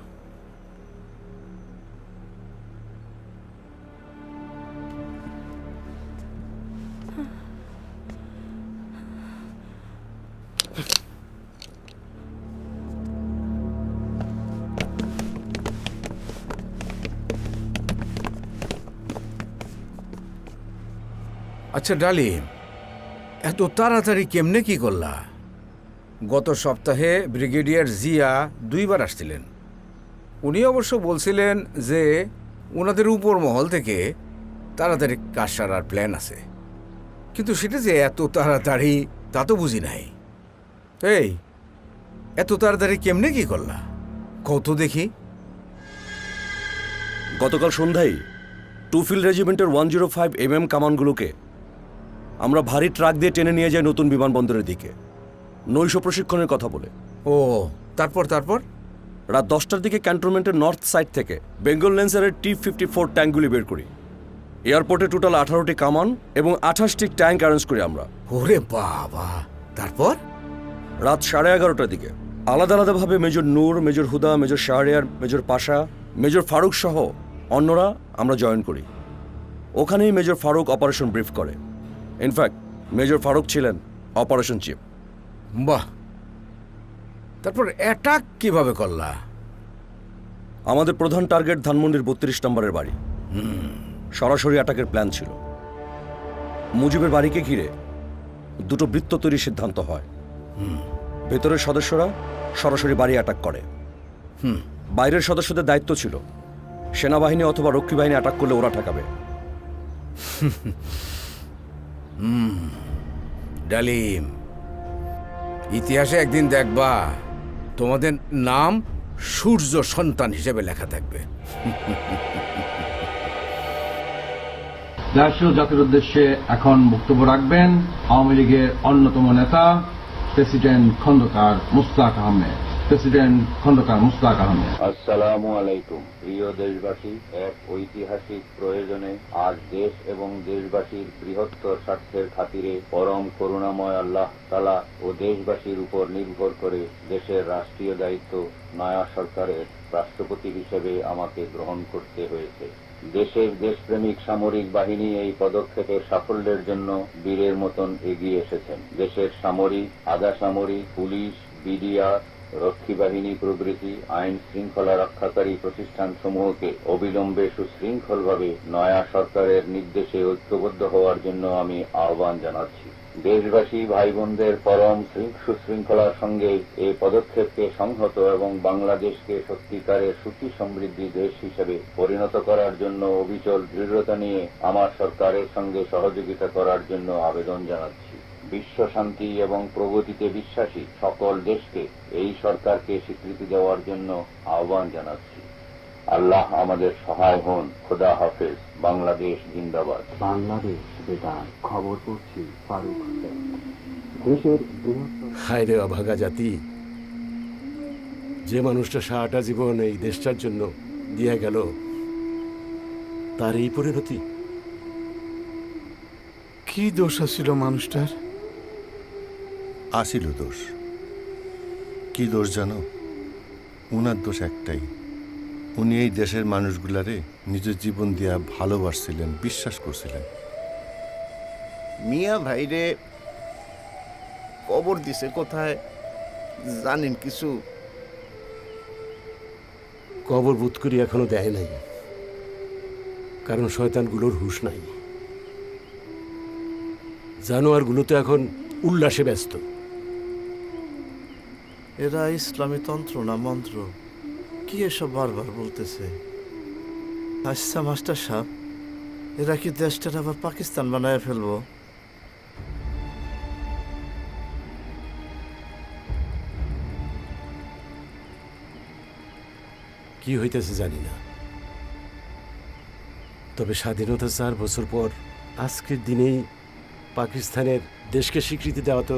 আচ্ছা ডালিম, এত তাড়াতাড়ি কেমনে কি করলা? গত সপ্তাহে ব্রিগেডিয়ার জিয়া 2 বার আসছিলেন। উনি অবশ্য বলছিলেন যে ওনাদের উপর মহল থেকে তাড়াতাড়ি কাজ সারার প্ল্যান আছে, কিন্তু সেটা যে এত তাড়াতাড়ি তা তো বুঝি নাই। এই এত তাড়াতাড়ি কেমনে কি করলা কত দেখি? গতকাল সন্ধ্যায় টুফিল্ড রেজিমেন্টের 105 mm কামানগুলোকে আমরা ভারী ট্রাক দিয়ে টেনে নিয়ে যাই নতুন বিমানবন্দরের দিকে, নৈশ প্রশিক্ষণের কথা বলে। ও তারপর? রাত 10টার দিকে ক্যান্টনমেন্টের নর্থ সাইড থেকে বেঙ্গল ল্যান্সারের T-54 ট্যাঙ্কগুলি বের করি। এয়ারপোর্টে টোটাল 18টি কামান এবং 28টি ট্যাঙ্ক অ্যারেঞ্জ করি আমরা। ওরে বাবা! তারপর রাত 11:30টার দিকে আলাদা আলাদাভাবে মেজর নূর, মেজর হুদা, মেজর শাহরিয়ার, মেজর পাশা, মেজর ফারুক সহ অন্যরা আমরা জয়েন করি। ওখানেই মেজর ফারুক অপারেশন ব্রিফ করে। ইনফ্যাক্ট মেজর ফারুক ছিলেন অপারেশন চিফ। বাহ! তারপর অ্যাটাক কিভাবে করলা? আমাদের প্রধান টার্গেট ধানমন্ডির 32 নম্বরের বাড়ি। সরাসরি অ্যাটাকের প্ল্যান ছিল। মুজিবের বাড়িকে ঘিরে 2টো বৃত্ত তৈরির সিদ্ধান্ত হয়। ভেতরের সদস্যরা সরাসরি বাড়ি অ্যাটাক করে। বাইরের সদস্যদের দায়িত্ব ছিল সেনাবাহিনী অথবা রক্ষী বাহিনী অ্যাটাক করলে ওরা ঠেকাবে। ডালিম, ইতিহাসে একদিন দেখবা তোমাদের নাম সূর্য সন্তান হিসেবে লেখা থাকবে। জাতীয় জাতির উদ্দেশ্যে এখন বক্তব্য রাখবেন আওয়ামী লীগের অন্যতম নেতা প্রেসিডেন্ট খন্দকার মুশতাক আহমেদ। প্রেসিডেন্ট খন্দকার মুশতাক আহমেদ। আসসালামু আলাইকুম। প্রিয় দেশবাসী, এক ঐতিহাসিক প্রয়োজনে আজ দেশ এবং দেশবাসীর বৃহত্তর স্বার্থের খাতিরে পরম করুণাময় আল্লাহ তাআলা ও দেশবাসীর উপর নির্ভর করে দেশের রাষ্ট্রীয় দায়িত্ব নয়া সরকারের রাষ্ট্রপতি হিসেবে আমাকে গ্রহণ করতে হয়েছে। দেশের দেশপ্রেমিক সামরিক বাহিনী এই পদক্ষেপের সাফল্যের জন্য বীরের মতন এগিয়ে এসেছেন। দেশের সামরিক, আধা সামরিক, পুলিশ, বিডিআর, রক্ষী বাহিনী প্রভৃতি আইন শৃঙ্খলা রক্ষাকারী প্রতিষ্ঠান সমূহকে অবিলম্বে সুশৃঙ্খলভাবে নয়া সরকারের নির্দেশে ঐক্যবদ্ধ হওয়ার জন্য আমি আহ্বান জানাচ্ছি। দেশবাসী ভাই বোনদের পরম সুশৃঙ্খলার সঙ্গে এই পদক্ষেপকে সংহত এবং বাংলাদেশকে সত্যিকারের সুখী সমৃদ্ধি দেশ হিসেবে পরিণত করার জন্য অবিচল দৃঢ়তা নিয়ে আমার সরকারের সঙ্গে সহযোগিতা করার জন্য আবেদন জানাচ্ছি। বিশ্ব শান্তি এবং প্রগতিতে বিশ্বাসী সকল দেশকে এই সরকারকে স্বীকৃতি দেওয়ার জন্য আহ্বান জানাচ্ছি। আল্লাহ আমাদের সহায় হন। খোদা হাফেজ। বাংলাদেশ জিন্দাবাদ। বাংলাদেশ বেতার খবর পড়ছি ফারুক হোসেন। দেশের হায় রে অভাগা জাতি, যে মানুষটা সারাটা জীবন এই দেশটার জন্য দিয়ে গেল, তার এই পরিণতি। কি দোষ আছিল মানুষটার? আসিল দোষ। কি দোষ জানো? উনার দোষ একটাই, উনি এই দেশের মানুষগুলারে নিজের জীবন দিয়া ভালোবাসছিলেন, বিশ্বাস করছিলেন। মিয়া ভাইরে কবর দিছে কোথায় জানেন কিছু? কবর বুধ করি এখনো দেয় নাই, কারণ শয়তানগুলোর হুঁশ নাই। জানোয়ারগুলো তো এখন উল্লাসে ব্যস্ত। এরা ইসলামী তন্ত্র না মন্ত্র কি এসব বারবার বলতেছে? আচ্ছা মাস্টার সাহেব, এরা কি দেশটার আবার পাকিস্তান বানায় ফেলবো? কি হইতেছে জানি না, তবে স্বাধীনতা 4 বছর পর আজকের দিনেই পাকিস্তানের দেশকে স্বীকৃতি দেওয়া তো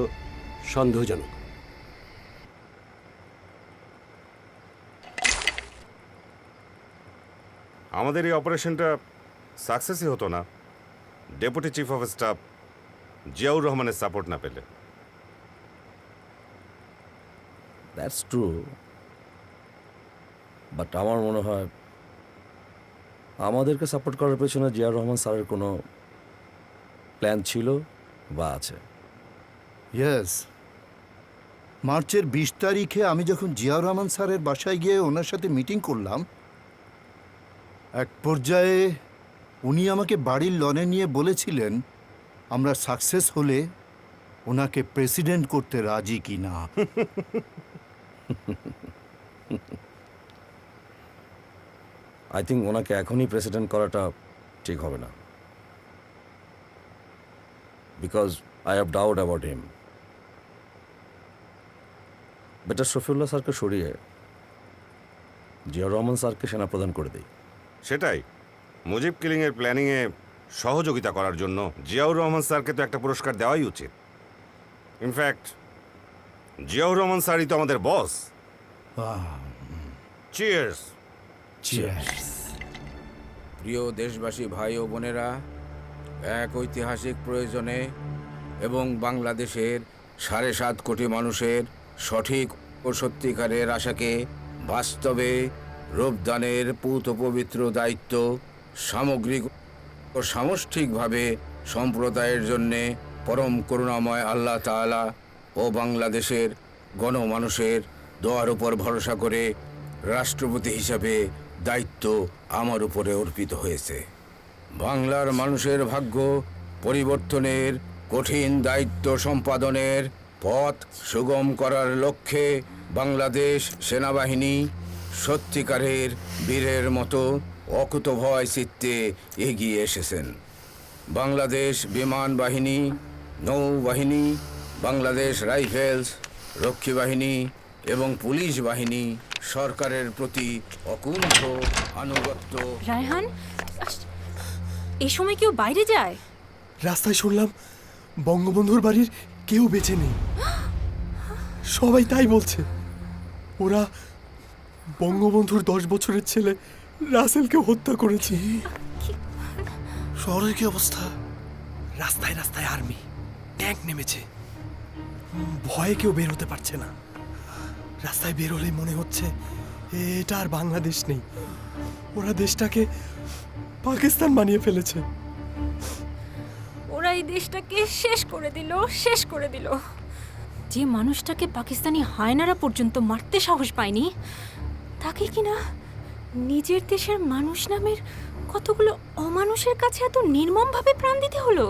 সন্দেহজনক। আমাদের এই অপারেশনটা সাকসেসই হতো না deputy chief of staff Ziaur রহমানের সাপোর্ট না পেলে। দ্যাটস ট্রু, বাট আমার মনে হয় আমাদেরকে সাপোর্ট করার পেছনে জিয়াউর রহমান স্যারের কোনো প্ল্যান ছিল বা আছে। ইয়েস, মার্চের 20 তারিখে আমি যখন জিয়াউর রহমান স্যারের বাসায় গিয়ে ওনার সাথে মিটিং করলাম, এক পর্যায়ে উনি আমাকে বাড়ির লনে নিয়ে বলেছিলেন আমরা সাকসেস হলে ওনাকে প্রেসিডেন্ট করতে রাজি কি না। আই থিঙ্ক ওনাকে এখনই প্রেসিডেন্ট করাটা ঠিক হবে না, because I have doubt about him. Better Shafiullah স্যারকে সরিয়ে জিয়াউর রহমান স্যারকে সেনাপ্রধান করে দিই। সেটাই, মুজিব কিলিংয়ের প্ল্যানিংয়ে সহযোগিতা করার জন্য জিয়াউর রহমান স্যারকে তো একটা পুরস্কার দেওয়াই উচিত। ইনফ্যাক্ট জিয়াউর রহমান স্যারই তো আমাদের বস। চিয়ার্স। প্রিয় দেশবাসী ভাই ও বোনেরা, এক ঐতিহাসিক প্রয়োজনে এবং বাংলাদেশের 7.5 কোটি মানুষের সঠিক ও সত্যিকারের আশাকে বাস্তবে রূপদানের পূত পবিত্র দায়িত্ব সামগ্রিক ও সামষ্টিকভাবে সম্প্রদায়ের জন্যে পরম করুণাময় আল্লাহ তাআলা ও বাংলাদেশের গণমানুষের দোয়ার উপর ভরসা করে রাষ্ট্রপতি হিসাবে দায়িত্ব আমার উপরে অর্পিত হয়েছে। বাংলার মানুষের ভাগ্য পরিবর্তনের কঠিন দায়িত্ব সম্পাদনের পথ সুগম করার লক্ষ্যে বাংলাদেশ সেনাবাহিনী সত্যিকারের বীরের মতো অকুতভয় চিত্তে এগিয়ে এসেছেন। বাংলাদেশ বিমান বাহিনী, নৌবাহিনী, বাংলাদেশ রাইফেলস, রক্ষী বাহিনী এবং পুলিশ বাহিনী সরকারের প্রতি অকুণ্ঠ আনুগত্য। রায়হান, এই সময় কেউ বাইরে যায়? রাস্তায় শুনলাম বঙ্গবন্ধুর বাড়ির কেউ বেঁচে নেই। সবাই তাই বলছে। ওরা বঙ্গবন্ধুর 10 বছরের ছেলে রাসেলকে হত্যা করেছে। শহরের কি অবস্থা? রাস্তায় রাস্তায় আর্মি ট্যাঙ্ক নেমেছে, ভয়ে কেউ বের হতে পারছে না। রাস্তায় বের হলেই মনে হচ্ছে এটা আর বাংলাদেশ নেই, ওরা দেশটাকে পাকিস্তান বানিয়ে ফেলেছে। ওরা এই দেশটাকে শেষ করে দিল। যে মানুষটাকে পাকিস্তানি হায়নারা পর্যন্ত মারতে সাহস পায়নি, তাকে কিনা নিজের দেশের মানুষ নামের কতগুলো অমানুষের কাছে এত নির্মমভাবে প্রাণ দিতে হলো।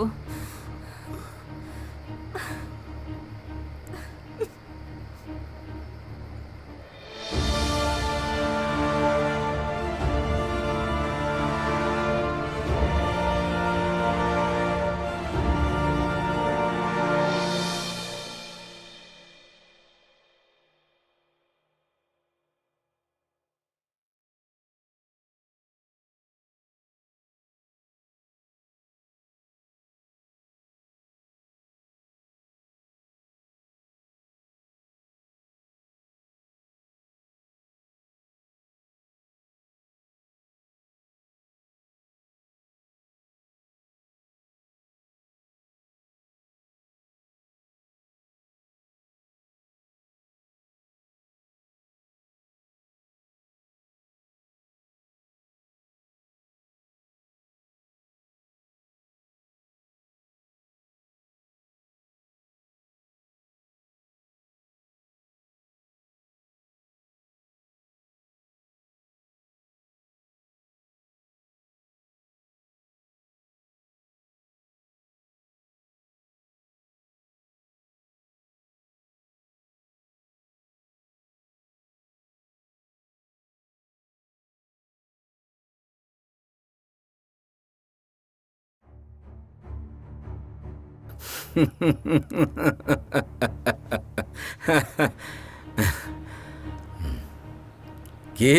কি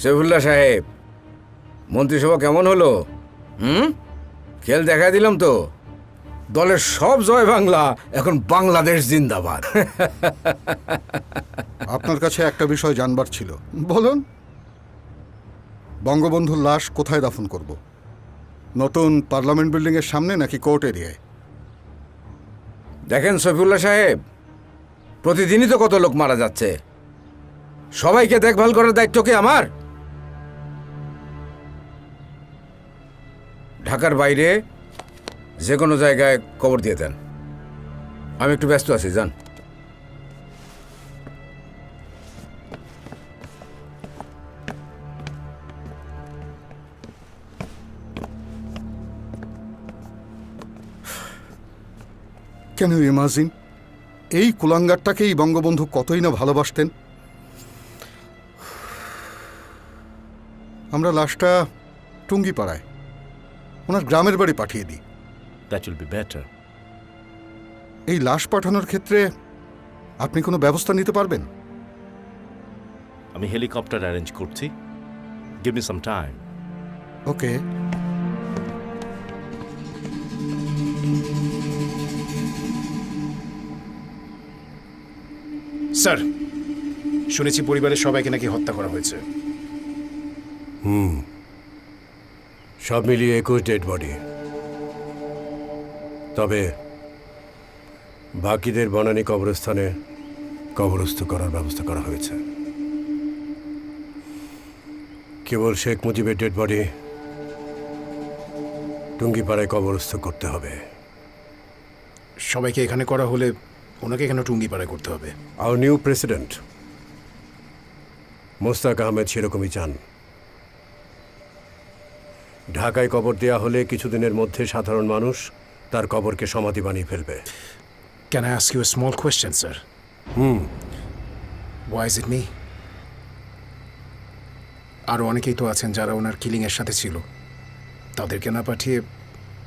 সৈফুল্লাহ সাহেব, মন্ত্রিসভা কেমন হলো? খেল দেখা দিলাম তো। দলের সব জয় বাংলা, এখন বাংলাদেশ জিন্দাবাদ। আপনার কাছে একটা বিষয় জানবার ছিল। বলুন। বঙ্গবন্ধুর লাশ কোথায় দাফন করব? নতুন পার্লামেন্ট বিল্ডিংয়ের সামনে নাকি কোর্ট এরিয়ায়? দেখেন সৈফুল্লাহ সাহেব, প্রতিদিনই তো কত লোক মারা যাচ্ছে। সবাইকে দেখভাল করার দায়িত্ব কি আমার? ঢাকার বাইরে যে কোনো জায়গায় কবর দিয়ে দেন। আমি একটু ব্যস্ত আছি, যান। কেন ইমাজিন, এই কুলাঙ্গারটাকেই বঙ্গবন্ধু কতই না ভালোবাসতেন। আমরা লাশটা টুঙ্গিপাড়ায় ওনার গ্রামের বাড়ি পাঠিয়ে দিই। That will be better. এই লাশ পাঠানোর ক্ষেত্রে আপনি কোনো ব্যবস্থা নিতে পারবেন? আমি হেলিকপ্টার অ্যারেঞ্জ করছি, গিভ মি সাম টাইম। ওকে। স্যার, শুনেছি পরিবারের সবাইকে নাকি হত্যা করা হয়েছে। সব মিলিয়ে 21 ডেড বডি। তবে বাকিদের বনানী কবরস্থানে কবরস্থ করার ব্যবস্থা করা হয়েছে। কেবল শেখ মুজিবের ডেড বডি টুঙ্গিপাড়ায় কবরস্থ করতে হবে। সবাইকে এখানে করা হলে ওনাকে এখানে টুঙ্গিপাড়ায় করতে হবে। Our new president Mostaq Ahmed সেরকমই চান। ঢাকায় কবর দেয়া হলে কিছুদিনের মধ্যে সাধারণ মানুষ তার কবরকে সমাধি বানিয়ে ফেলবে। Can I ask you a small question, sir? Why is it me? আরও অনেকেই তো আছেন যারা ওনার কিলিংয়ের সাথে ছিল। তাদেরকে না পাঠিয়ে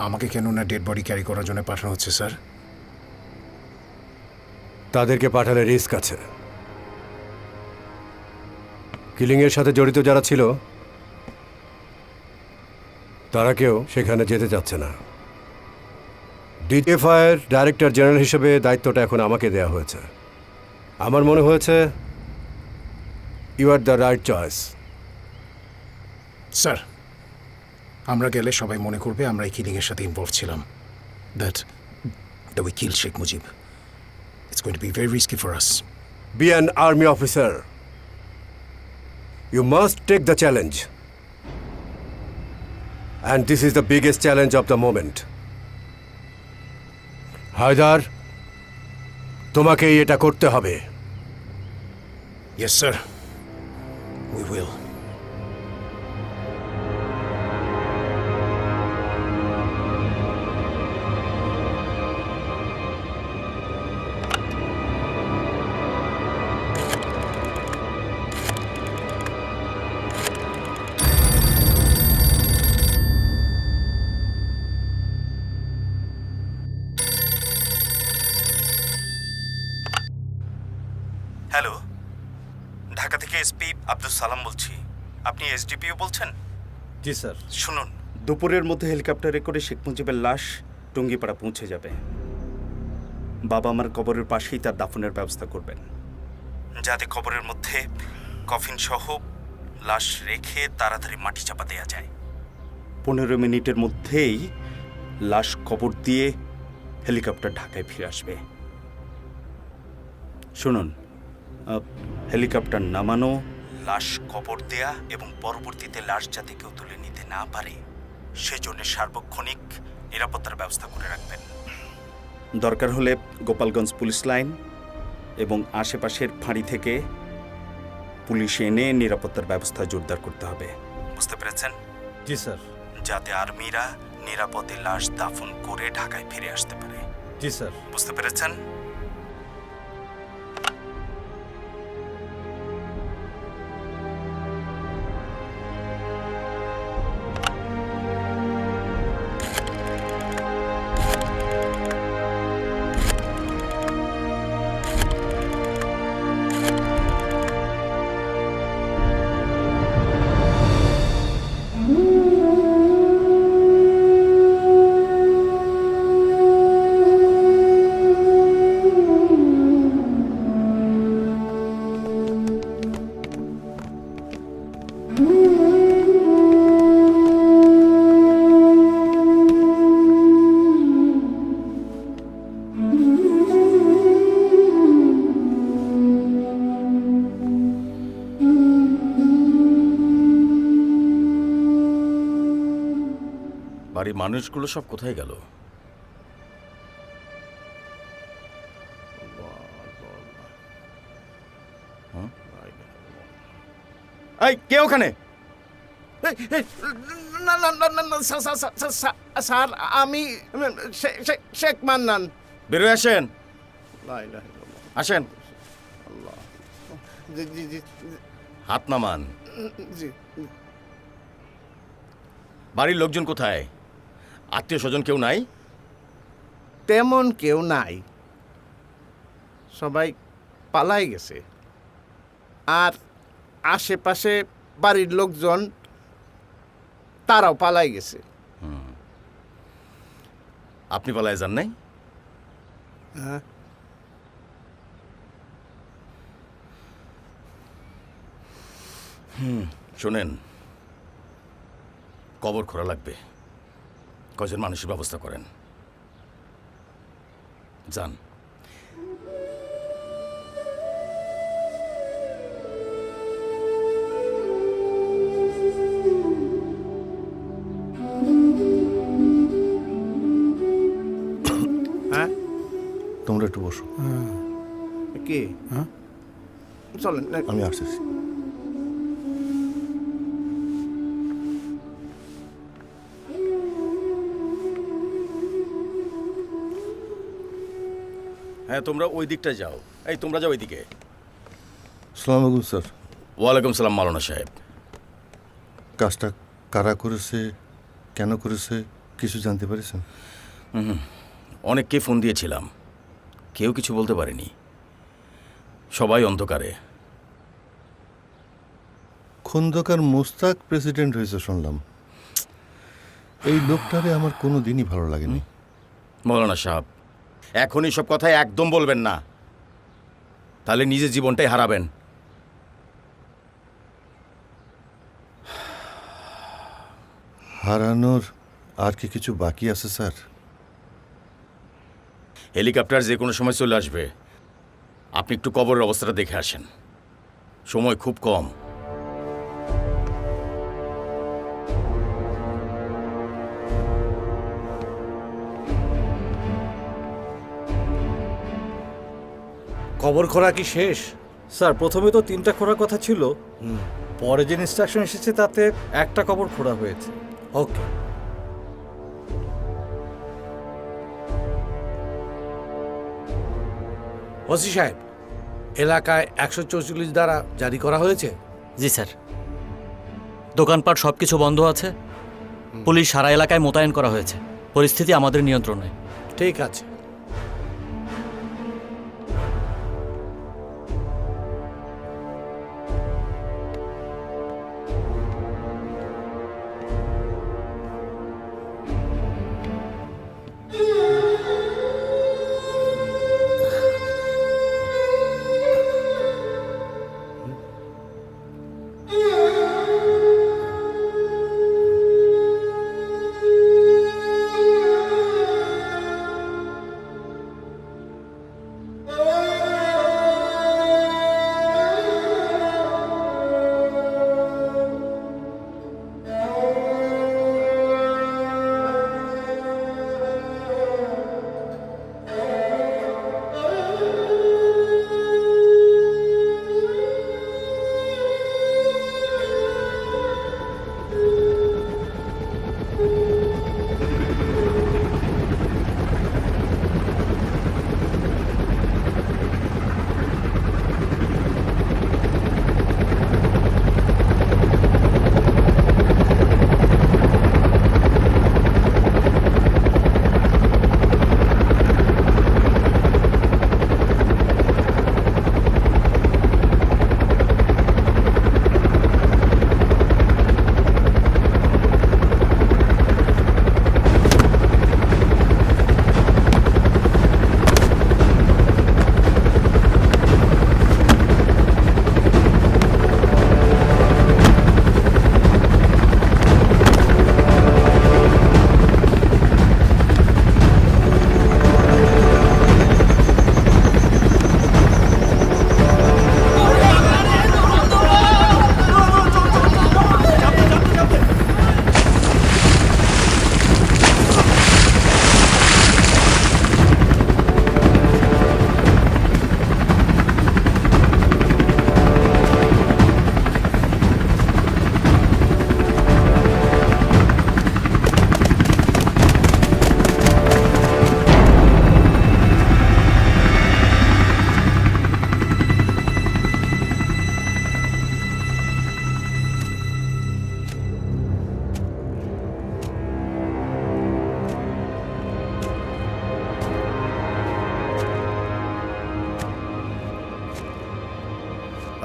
আমাকে কেন ওনার ডেড বডি ক্যারি করার জন্য পাঠানো হচ্ছে, স্যার? তাদেরকে পাঠালে রিস্ক আছে। কিলিংয়ের সাথে জড়িত যারা ছিল তারা কেউ সেখানে যেতে চাচ্ছে না। ডিজিএফআইয়ের ডাইরেক্টর জেনারেল হিসেবে দায়িত্বটা এখন আমাকে দেয়া হয়েছে। আমার মনে হয়েছে you are the right choice. Sir, আমরা গেলে সবাই মনে করবে আমরা এই কিলিংয়ের সাথে ইনভলভ ছিলাম। That we kill Sheikh Mujib. It's going to be very risky for us. Be an army officer. You must take the challenge. And this is the biggest challenge of the moment. Haider, তোমাকেই এটা করতে হবে। Yes, sir. We will. Hello, Dhaka থেকে এসপি আব্দুল সালাম বলছি। আপনি এসডিপিও বলছেন? জি স্যার। শুনুন, দুপুরের মধ্যে হেলিকপ্টারে করে শেখ মুজিবের লাশ টুঙ্গিপাড়া পৌঁছে যাবে। বাবা আমার কবরের পাশেই তার দাফনের ব্যবস্থা করবেন, যাতে কবরের মধ্যে কফিন সহ লাশ রেখে তাড়াতাড়ি মাটি চাপা দেওয়া যায়। 15 মিনিটের মধ্যেই লাশ কবর দিয়ে হেলিকপ্টার ঢাকায় ফিরে আসবে। শুনুন, হেলিকপ্টার নামানো, লাশ কবর দেয়া এবং পরবর্তীতে লাশ যাতে কেউ তুলে নিতে না পারে সেজন্য সার্বক্ষণিক নিরাপত্তার ব্যবস্থা করে রাখবেন। দরকার হলে গোপালগঞ্জ পুলিশ লাইন এবং আশেপাশের ফাঁড়ি থেকে পুলিশ এনে নিরাপত্তার ব্যবস্থা জোরদার করতে হবে। বুঝতে পেরেছেন? জি স্যার। যাতে আর্মিরা নিরাপদে লাশ দাফন করে ঢাকায় ফিরে আসতে পারে। জি স্যার। বুঝতে পেরেছেন? মানুষগুলো সব কোথায় গেল? এই কে ওখানে? না না না না না, স্যার আমি শেখ মান্নান। বেরোয় আসেন, লা ইলাহা ইল্লাল্লাহ। আসেন। জি জি জি হাত নামান। জি। বাড়ির লোকজন কোথায়? আত্মীয় স্বজন কেউ নাই? তেমন কেউ নাই, সবাই পালাই গেছে। আর আশেপাশে বাড়ির লোকজন তারাও পালাই গেছে। আপনি পালায় যান নাই? হ্যাঁ। শোনেন, কবর খোঁড়া লাগবে, কজন মানুষের ব্যবস্থা করেন। যান। হ্যাঁ, তোমরা একটু বসো, কি? হ্যাঁ, চলেন। আমি আসতেছি। হ্যাঁ, তোমরা ওই দিকটায় যাও। এই তোমরা যাও ওইদিকে। সালাম আলাইকুম স্যার। ওয়ালাইকুম সালাম মাওলানা সাহেব। কাজটা কারা করেছে, কেন করেছে, কিছু জানতে পেরেছেন? অনেককে ফোন দিয়েছিলাম, কেউ কিছু বলতে পারেনি, সবাই অন্ধকারে। খন্দকার মোস্তাক প্রেসিডেন্ট হয়েছে শুনলাম। এই লোকটারে আমার কোনো দিনই ভালো লাগেনি। মাওলানা সাহেব, এখন সব কথা একদম বলবেন না, তাহলে নিজের জীবনটাই হারাবেন। হারানোর আর কি কিছু বাকি আছে স্যার? হেলিকপ্টার যে কোনো সময় চলে আসবে, আপনি একটু কবরের অবস্থাটা দেখে আসেন, সময় খুব কম। কবর খোঁড়া কি শেষ? স্যার, প্রথমে তো 3টা খোঁড়ার কথা ছিল, পরে যে ইনস্ট্রাকশন এসেছে তাতে একটা কবর খোঁড়া হয়েছে। ওকে। ওসি সাহেব, এলাকায় 144 ধারা জারি করা হয়েছে? জি স্যার, দোকানপাট সব কিছু বন্ধ আছে, পুলিশ সারা এলাকায় মোতায়েন করা হয়েছে, পরিস্থিতি আমাদের নিয়ন্ত্রণে। ঠিক আছে।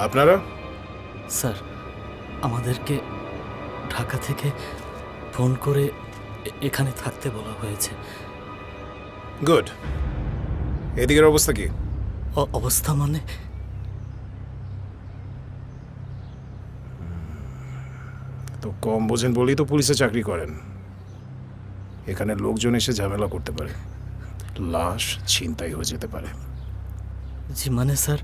আপনারা? স্যার আমাদেরকে ঢাকা থেকে ফোন করে এখানে থাকতে বলা হয়েছে। গুড। এদিকের অবস্থা কি? অবস্থা মানে? তো কম বোঝেন বলেই তো পুলিশে চাকরি করেন। এখানে লোকজন এসে ঝামেলা করতে পারে, লাশ ছিনতাই হয়ে যেতে পারে। জি মানে স্যার,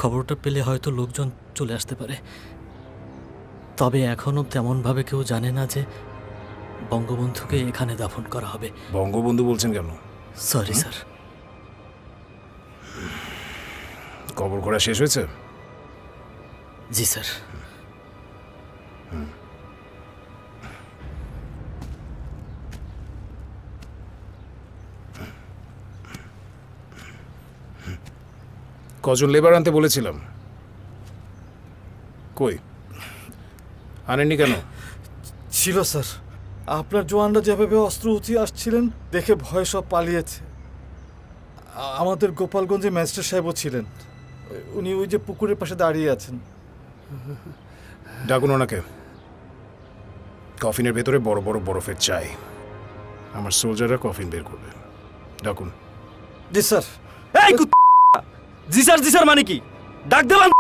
খবরটা পেলে হয়তো লোকজন চলে আসতে পারে, তবে এখনও তেমনভাবে কেউ জানে না যে বঙ্গবন্ধুকে এখানে দাফন করা হবে। বঙ্গবন্ধু বলছেন কেন? Sorry sir. কবর করা শেষ হয়েছে? জি স্যার। কজন লেবার আনতে বলেছিলাম, কই আনেননি কেন? ছিল স্যার, আপনার জওয়ানরা যেভাবে অস্ত্র উঁচিয়ে আসছিলেন দেখে ভয়ে সব পালিয়েছে। আমাদের গোপালগঞ্জে ম্যাজিস্ট্রেট সাহেবও ছিলেন, উনি ওই যে পুকুরের পাশে দাঁড়িয়ে আছেন। ডাকুন ওনাকে। কফিনের ভেতরে বড় বড় বরফের চাই, আমার সোলজাররা কফিন বের করবে। ডাকুন। জি স্যার। এই জি স্যার, জি স্যার মানে কি? ডাক দেবেন?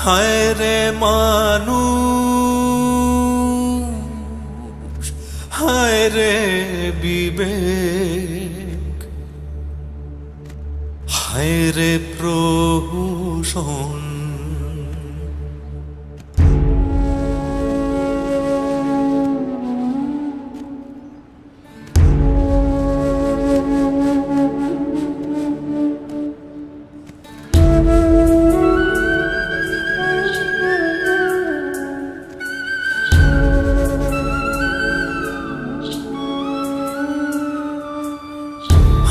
হায় রে মানুষ, হায় রে বিবেক, হায় রে প্রহসন।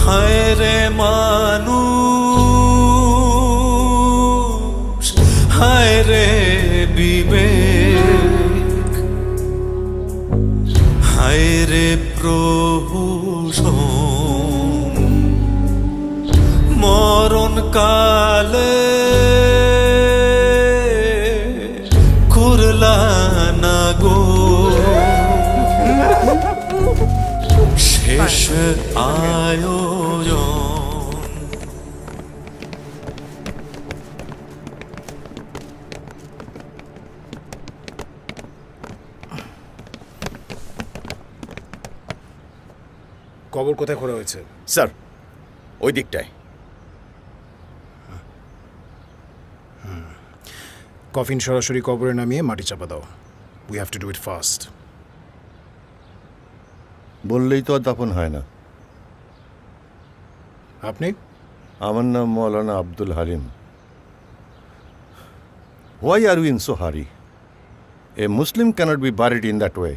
হায় রে মানুষ, হায় রে বিবেক, হায় রে প্রহসন। মরণ কালে করলা না গো শেষ আয়োজন। কবর কোথায় খোঁড়া হয়েছে? স্যার ওই দিকটায়। কফিন সরাসরি কবরে নামিয়ে মাটি চাপা দাও। We have to do it fast. বললেই তো আর দাফন হয় না। আপনি? আমার নাম Maulana Abdul Halim. Why are you in so hurry? A Muslim cannot be buried in that way.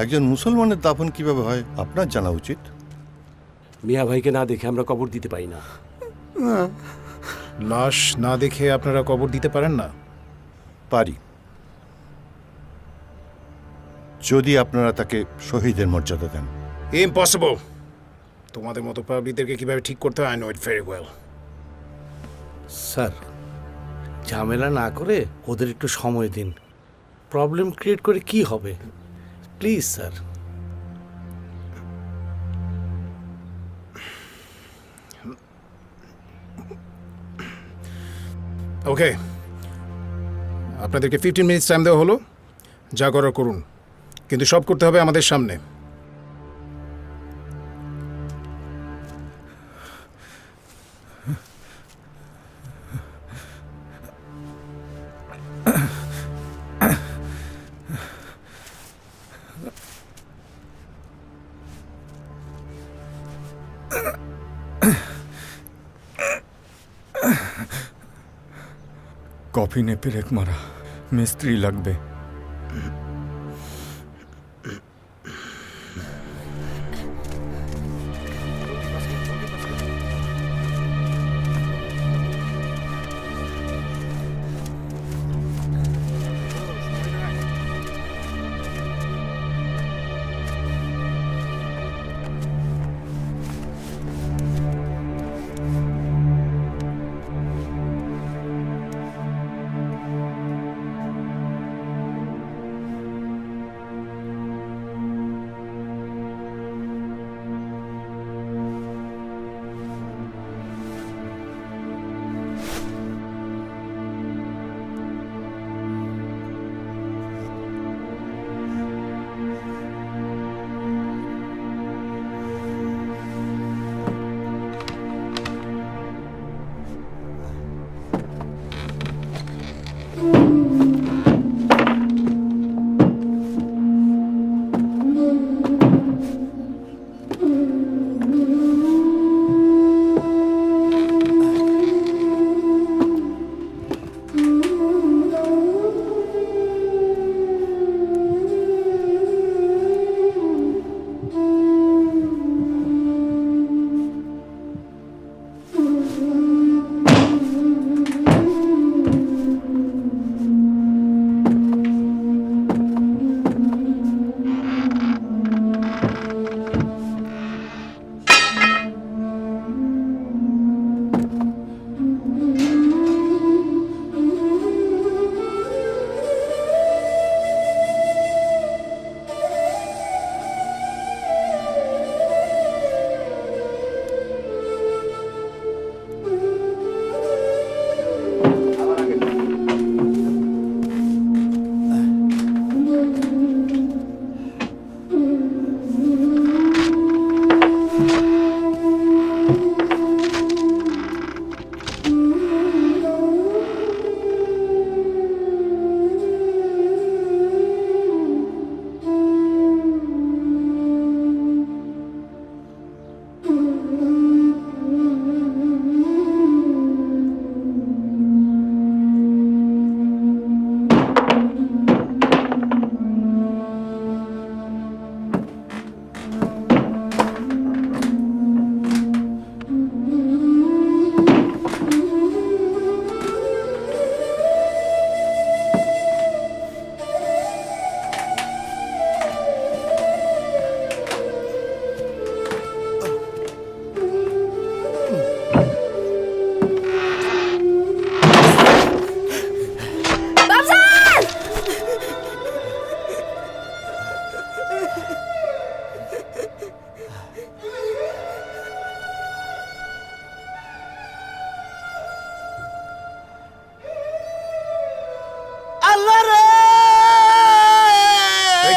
একজন মুসলমানের দাফন কিভাবে হয় আপনার জানা উচিত। মিয়া ভাইকে না দেখে আমরা কবর দিতে পারি না। লাশ না দেখে আপনারা কবর দিতে পারেন না? পারি, যদি আপনারা তাকে শহীদের মর্যাদা দেন। ইম্পসিবল। তোমাদের মতো পাবলিকদেরকে কিভাবে ঠিক করতে হয় I know it very well. Sir, ঝামেলা না করে ওদের একটু সময় দিন। প্রবলেম ক্রিয়েট করে কি হবে? Please sir. ওকে, আপনাদেরকে 15 মিনিটস টাইম দেওয়া হলো। যা করার করুন, কিন্তু সব করতে হবে আমাদের সামনে। কফিনে পেরেক মারা মিস্ত্রি লাগবে।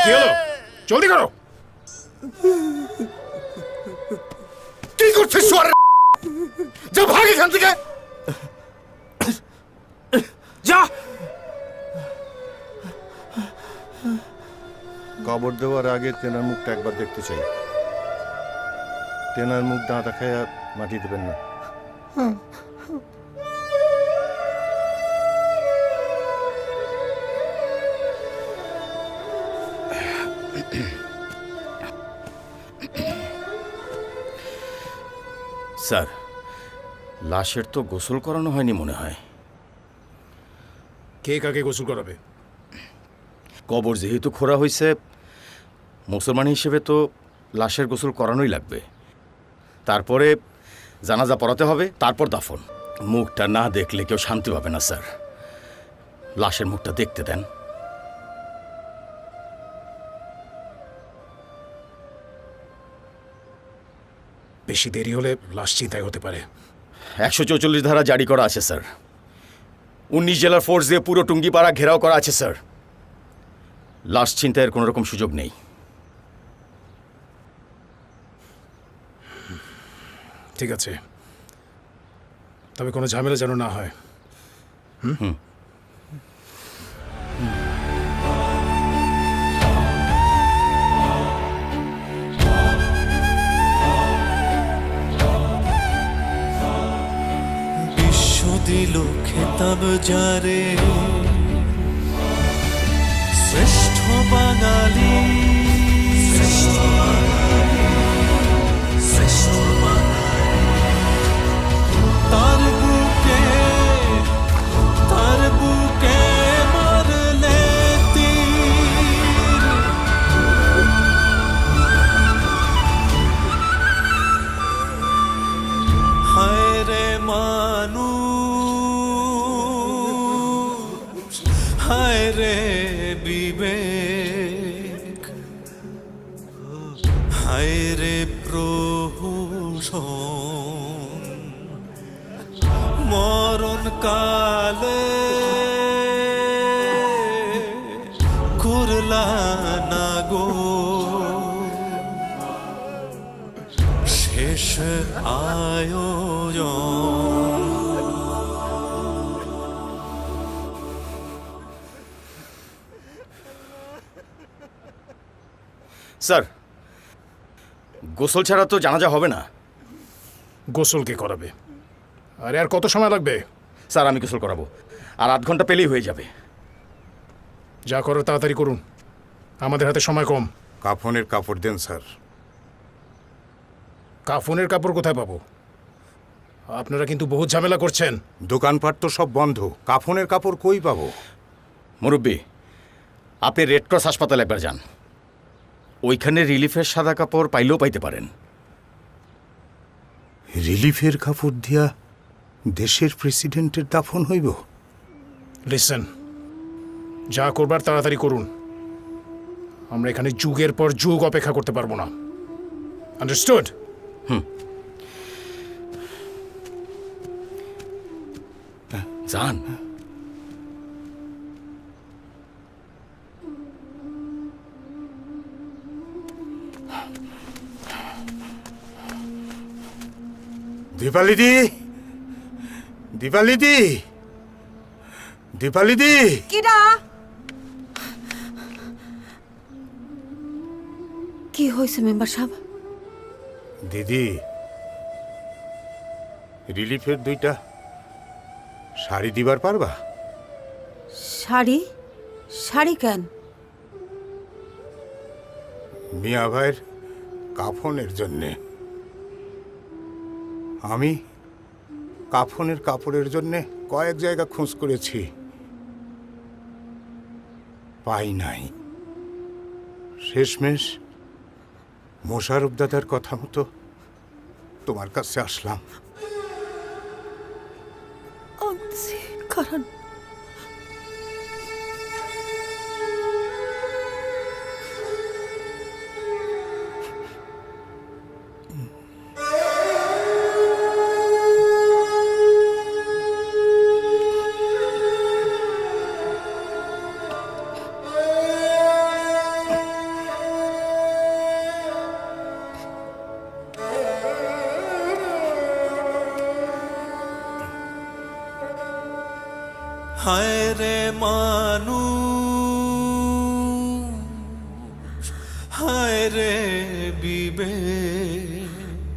কি হলো? জলদি করো। কি করছিস শুয়ারের? যা ভাগ এখান থেকে, যা। কবর দেওয়ার আগে তেনার মুখটা একবার দেখতে চাই। তেনার মুখ না দেখায় মাটি দেবেন না। স্যার, লাশের তো গোসল করানো হয়নি মনে হয়। কে কাকে গোসল করাবে? কবর যেহেতু খোঁড়া হয়েছে, মুসলমান হিসেবে তো লাশের গোসল করানোই লাগবে। তারপরে জানাজা পড়াতে হবে, তারপর দাফন। মুখটা না দেখলে কেউ শান্তি পাবে না স্যার। লাশের মুখটা দেখতে দেন। বেশি দেরি হলে লাশ চিন্তায় হতে পারে। 144 ধারা জারি করা আছে স্যার। 19 জেলার ফোর্স দিয়ে পুরো টুঙ্গিপাড়া ঘেরাও করা আছে স্যার। লাশ ছিনতাইয়ের কোনো রকম সুযোগ নেই। ঠিক আছে, তবে কোনো ঝামেলা যেন না হয়। হুম। বিশ্ব দিল খেতা ভাব যারে শ্রেষ্ঠ বাঙালি তার বুকে মারলে তীর হায় রে মানুষ হায় রে বিবেক হায় রে প্রহসন মরণ কালে করলা না গো শেষ আয়োজন স্যার গোসল ছাড়া তো জানাজা হবে না। গোসল কে করাবে? আরে আর কত সময় লাগবে? স্যার আমি গোসল করাবো, আর আধ ঘন্টা পেলেই হয়ে যাবে। যা করো তাড়াতাড়ি করুন, আমাদের হাতে সময় কম। কাফনের কাপড় দেন স্যার। কাফনের কাপড় কোথায় পাবো? আপনারা কিন্তু বহুত ঝামেলা করছেন। দোকানপাট তো সব বন্ধ, কাফনের কাপড় কই পাবো? মুরব্বী, আপনি রেড ক্রস হাসপাতালে একবার যান, ওইখানে রিলিফের সাদা কাপড় পাইলেও পাইতে পারেন। রিলিফের কাপড় দিয়া দেশের প্রেসিডেন্টের দাফন হইব? লিসেন, যা করবার তাড়াতাড়ি করুন, আমরা এখানে যুগের পর যুগ অপেক্ষা করতে পারবো না। আন্ডারস্টুড? যান। দীপালিদি, দীপালিদি, দীপালিদি। কিরা? কি হয়েছে মেম্বার সাহেব? দিদি, রিলিফের 2টা শাড়ি দিবার পারবা? শাড়ি? শাড়ি কেন? মিয়া ভাইয়ের কাফনের জন্যে। আমি কাফনের কাপড়ের জন্যে কয়েক জায়গা খোঁজ করেছি, পাই নাই। শেষমেশ মোশারফ দাদার কথা মতো তোমার কাছে আসলাম। কারণ হায় রে মানুষ হায় রে বিবেক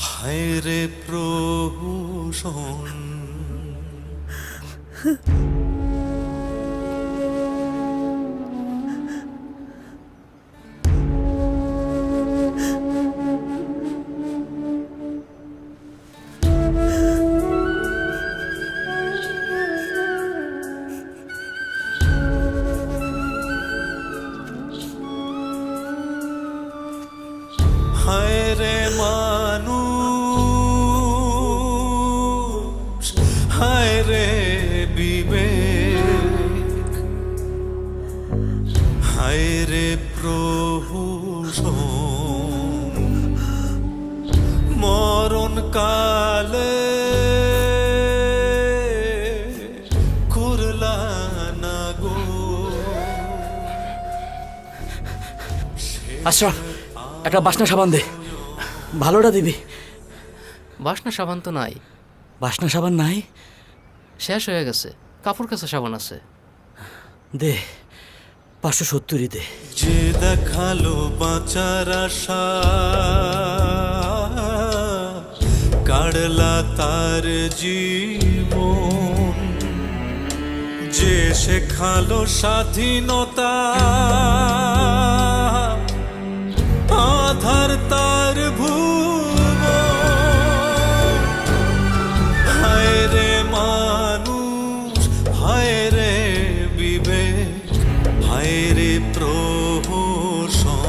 হায় রে প্রহসন হায় রে মানুষ হায় রে বিবেক হায় রে প্রহসন মরণ কালে করলা না গো। আশরাফ, একটা বাসনা সাবান দে, ভালোটা দিবি। বাসনা সাবান তো নাই। বাসনা সাবান নাই? শেষ হয়ে গেছে, কাপড় কাচা সাবান আছে। দে 570 দে। যে দেখালো বাঁচার আশা কাড়লা তার জীবন, যে শেখালো স্বাধীনতা, আধার তার ভুবন। হায় রে মানুষ, হায় রে বিবেক, হায় রে প্রহসন।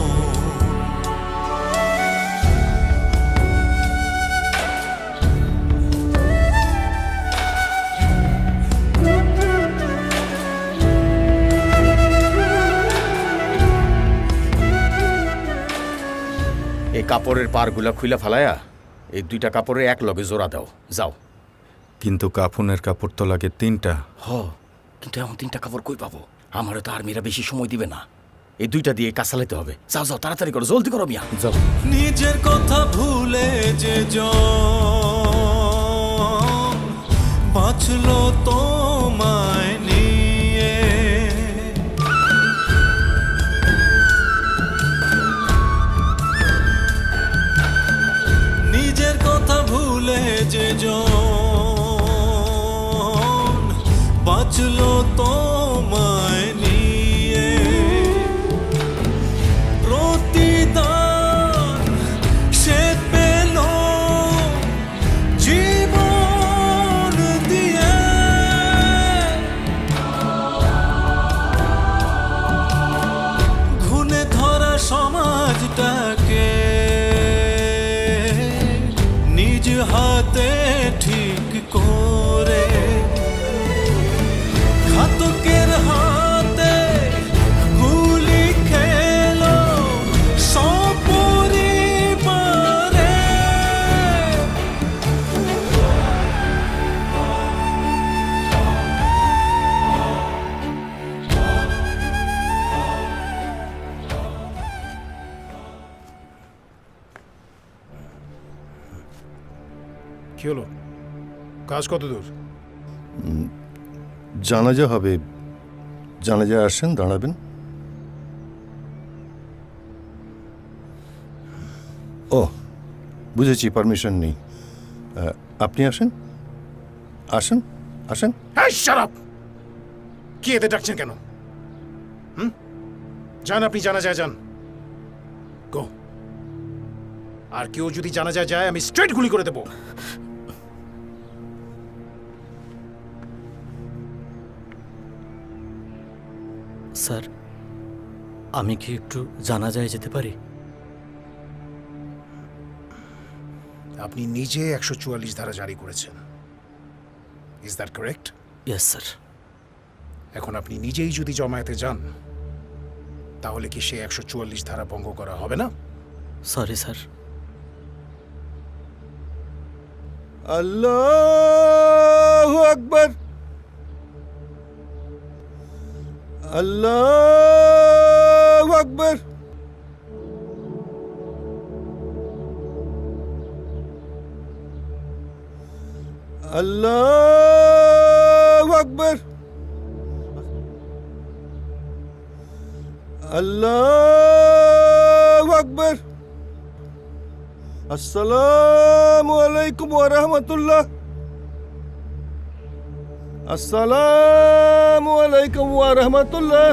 এই কাপড়ের পারগুলা খুইলা ফালায়া এই দুইটা কাপড়ে এক লগে জোড়া দাও, যাও। কিন্তু কাফনের কাপড় তো লাগে 3টা। হ, কিন্তু এমন 3টা কাপড় কই পাবো? আমারও তো আর্মিরা বেশি সময় দিবে না, এই দুইটা দিয়ে কাজ চালাইতে হবে। যাও যাও, তাড়াতাড়ি করো, জলদি করো মিয়া, যাও। নিজের কথা ভুলে যে জন বাঁচলো তোমায় নিয়ে, নিজের কথা ভুলে যে জন বাঁচলো তোমায় নিয়ে। প্রতিদান সে পেল জীবন দিয়ে, ঘুণে ধরা সমাজটাকে নিজ হাতে ঠিক করে, ঘাতকের হাতে গুলি খেলো সপরিবারে। কি হলো? কাজ কত দূর? জানাজা হবে, জানাজা আসেন, দাঁড়াবেন। ও বুঝেছি, পারমিশন নেই। আপনি আসেন, আসেন, আসেন। হ্যাঁ, শাট আপ! কি এতে ডাকছেন কেন? যান, আপনি জানা যায় যান। গো। আর কেউ যদি জানা যায় আমি স্ট্রেট গুলি করে দেবো। স্যার, আমি কি একটু জানাজায় যেতে পারি? আপনি নিজে 144 ধারা জারি করেছেন, is that correct? Yes sir. এখন আপনি নিজেই যদি জমায়েতে যান, তাহলে কি সে 144 ধারা ভঙ্গ করা হবে না? Sorry sir. আল্লাহু আকবার, আল্লাহু আকবার। আল্লাহু আকবার, আল্লাহু আকবার। আসসালামু আলাইকুম ওয়া রাহমাতুল্লাহ, আসসালামু আলাইকুম ওয়া রাহমাতুল্লাহ।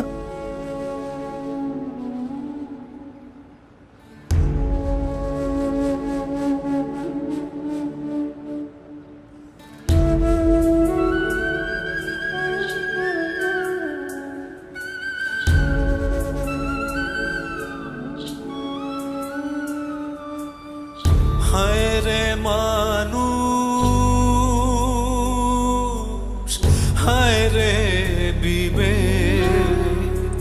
হায় রে মানুষ, হায় রে বিবেক,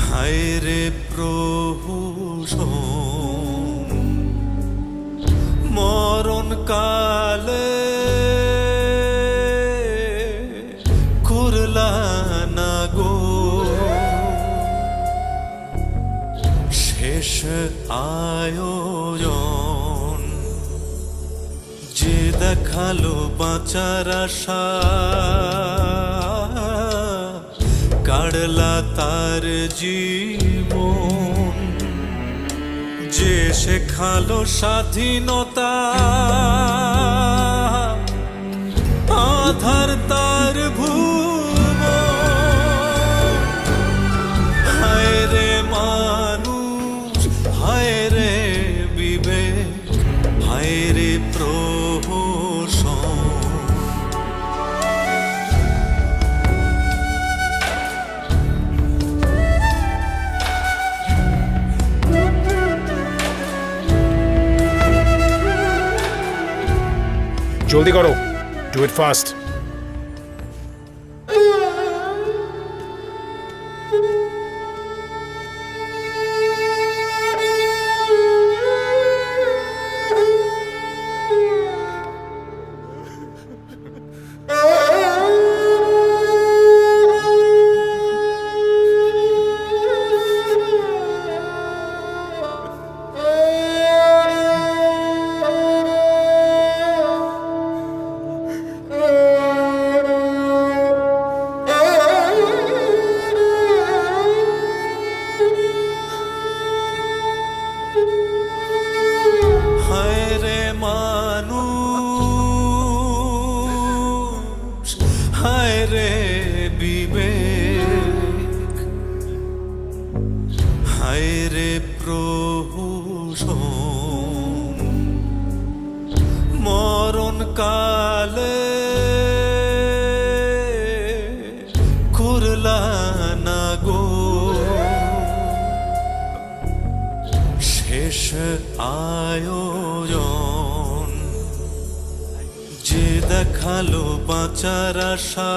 হায় রে প্রহসন। মরণ কালে করলা না গো শেষ আয়োজন, যে দেখালো বাঁচার আশা, কাড়লা তার জীবন, যে শেখালো স্বাধীনতা আধার তার ভুব হায় রে মানুষ হায় রে বিবেক হায় রে প্রহসন জলদি করো, ডু ইট ফাস্ট। হায় রে মানুষ হায় রে বিবেক হায় রে প্রহসন মরণ কালে করলা না গো শেষ আয়োজন যে দেখালো বাঁচার আশা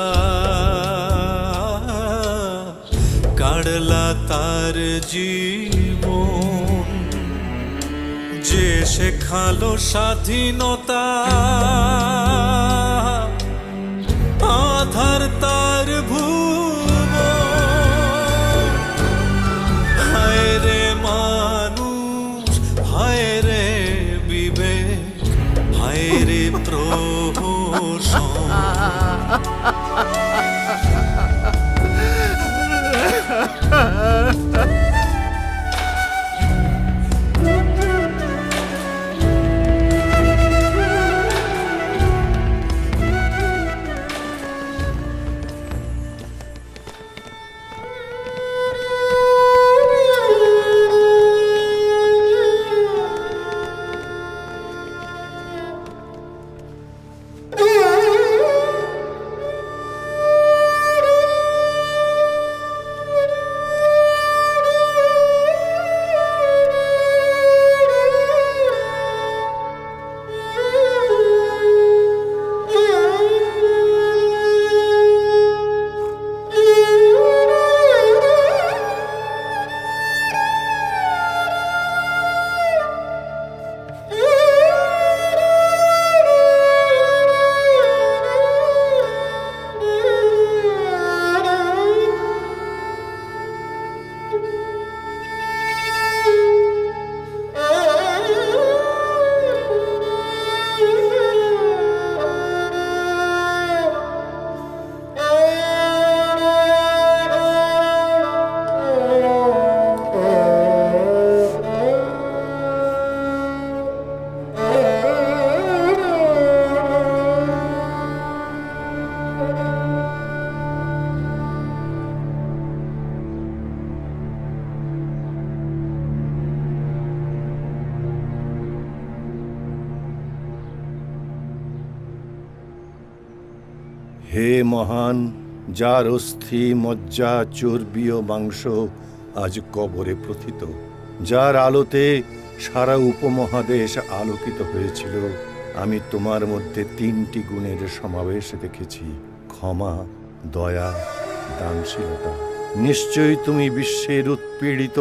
কাড়লা তার জীবন যে শেখালো স্বাধীনতা আধার তার ভুব হায় রে মানুষ হায় রে বিবেক হায় রে প্রহসন হে মহান, যার অস্থি মজ্জা চর্বি ও মাংস আজ কবরে প্রথিত, যার আলোতে সারা উপমহাদেশ আলোকিত হয়েছিল, আমি তোমার মধ্যে তিনটি গুণের সমাবেশ দেখেছি: ক্ষমা, দয়া, দানশীলতা। নিশ্চয়ই তুমি বিশ্বের উৎপীড়িত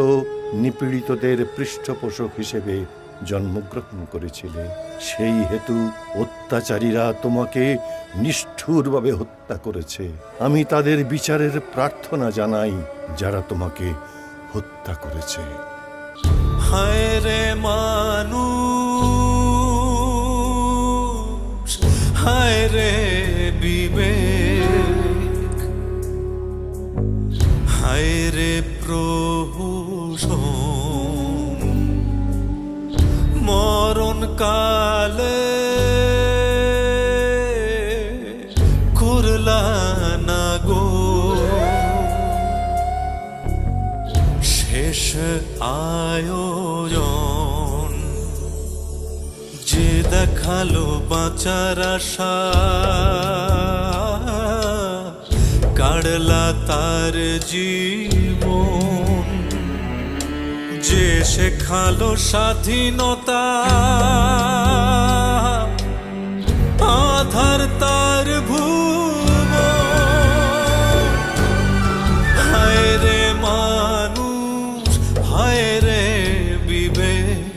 নিপীড়িতদের পৃষ্ঠপোষক হিসেবে জন্মগ্রহণ করেছিলে। সেই হেতু অত্যাচারীরা তোমাকে নিষ্ঠুরভাবে হত্যা করেছে। আমি তাদের বিচারের প্রার্থনা জানাই যারা তোমাকে হত্যা করেছে। হায় রে মানুষ হায় রে বিবেক হায় রে প্রহসন শেষ আয়োজন, যে দেখালো বাঁচার আশা, কাড়লা তার জীবন, যে শেখালো স্বাধীনতা, আধার তার ভুবন। হায় রে মানুষ, হায় রে বিবেক,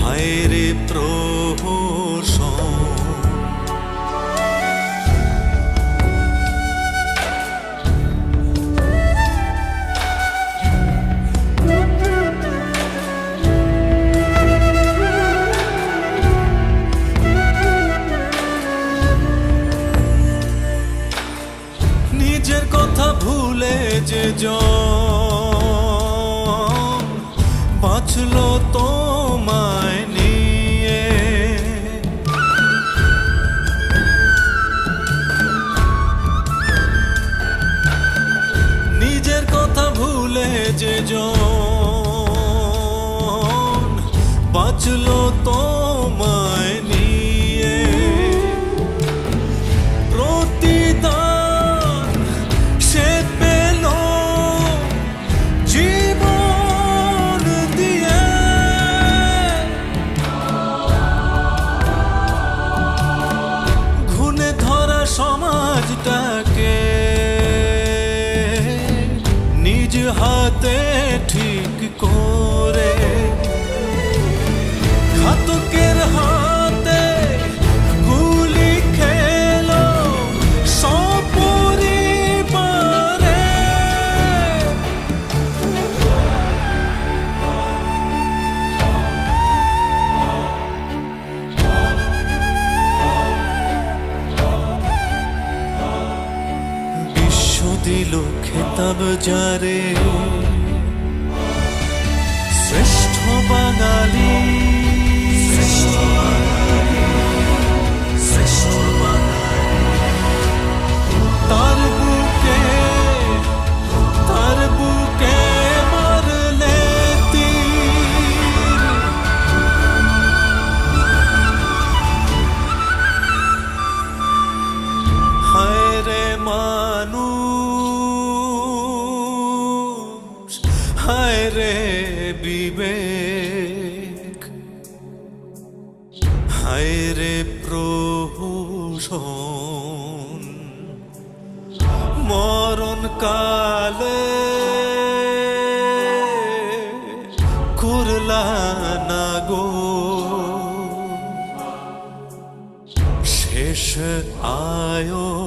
হায় রে প্রহসন। নিজের কথা ভুলে যে জন বাঁচলো তোমায় নিয়ে, নিজের কথা ভুলে যে জন বাঁচলো তোমায় নিয়ে। প্রতিদান সে পেল জীবন দিয়ে, ঘুণে ধরা সমাজটাকে নিজ হাতে ঠিক করে, ঘাতকের হাতে গুলি খেলো সপরিবারে। বিশ্ব দিল খেতাব যারে, শ্রেষ্ঠ বাঙালি, শ্রেষ্ঠ বাঙালি। তার বুকে মারলে তীর, হায় রে মানুষ, হায় রে বিবেক, হায় রে প্রহসন। মরণ কালে করলা না গো শেষ আয়োজন।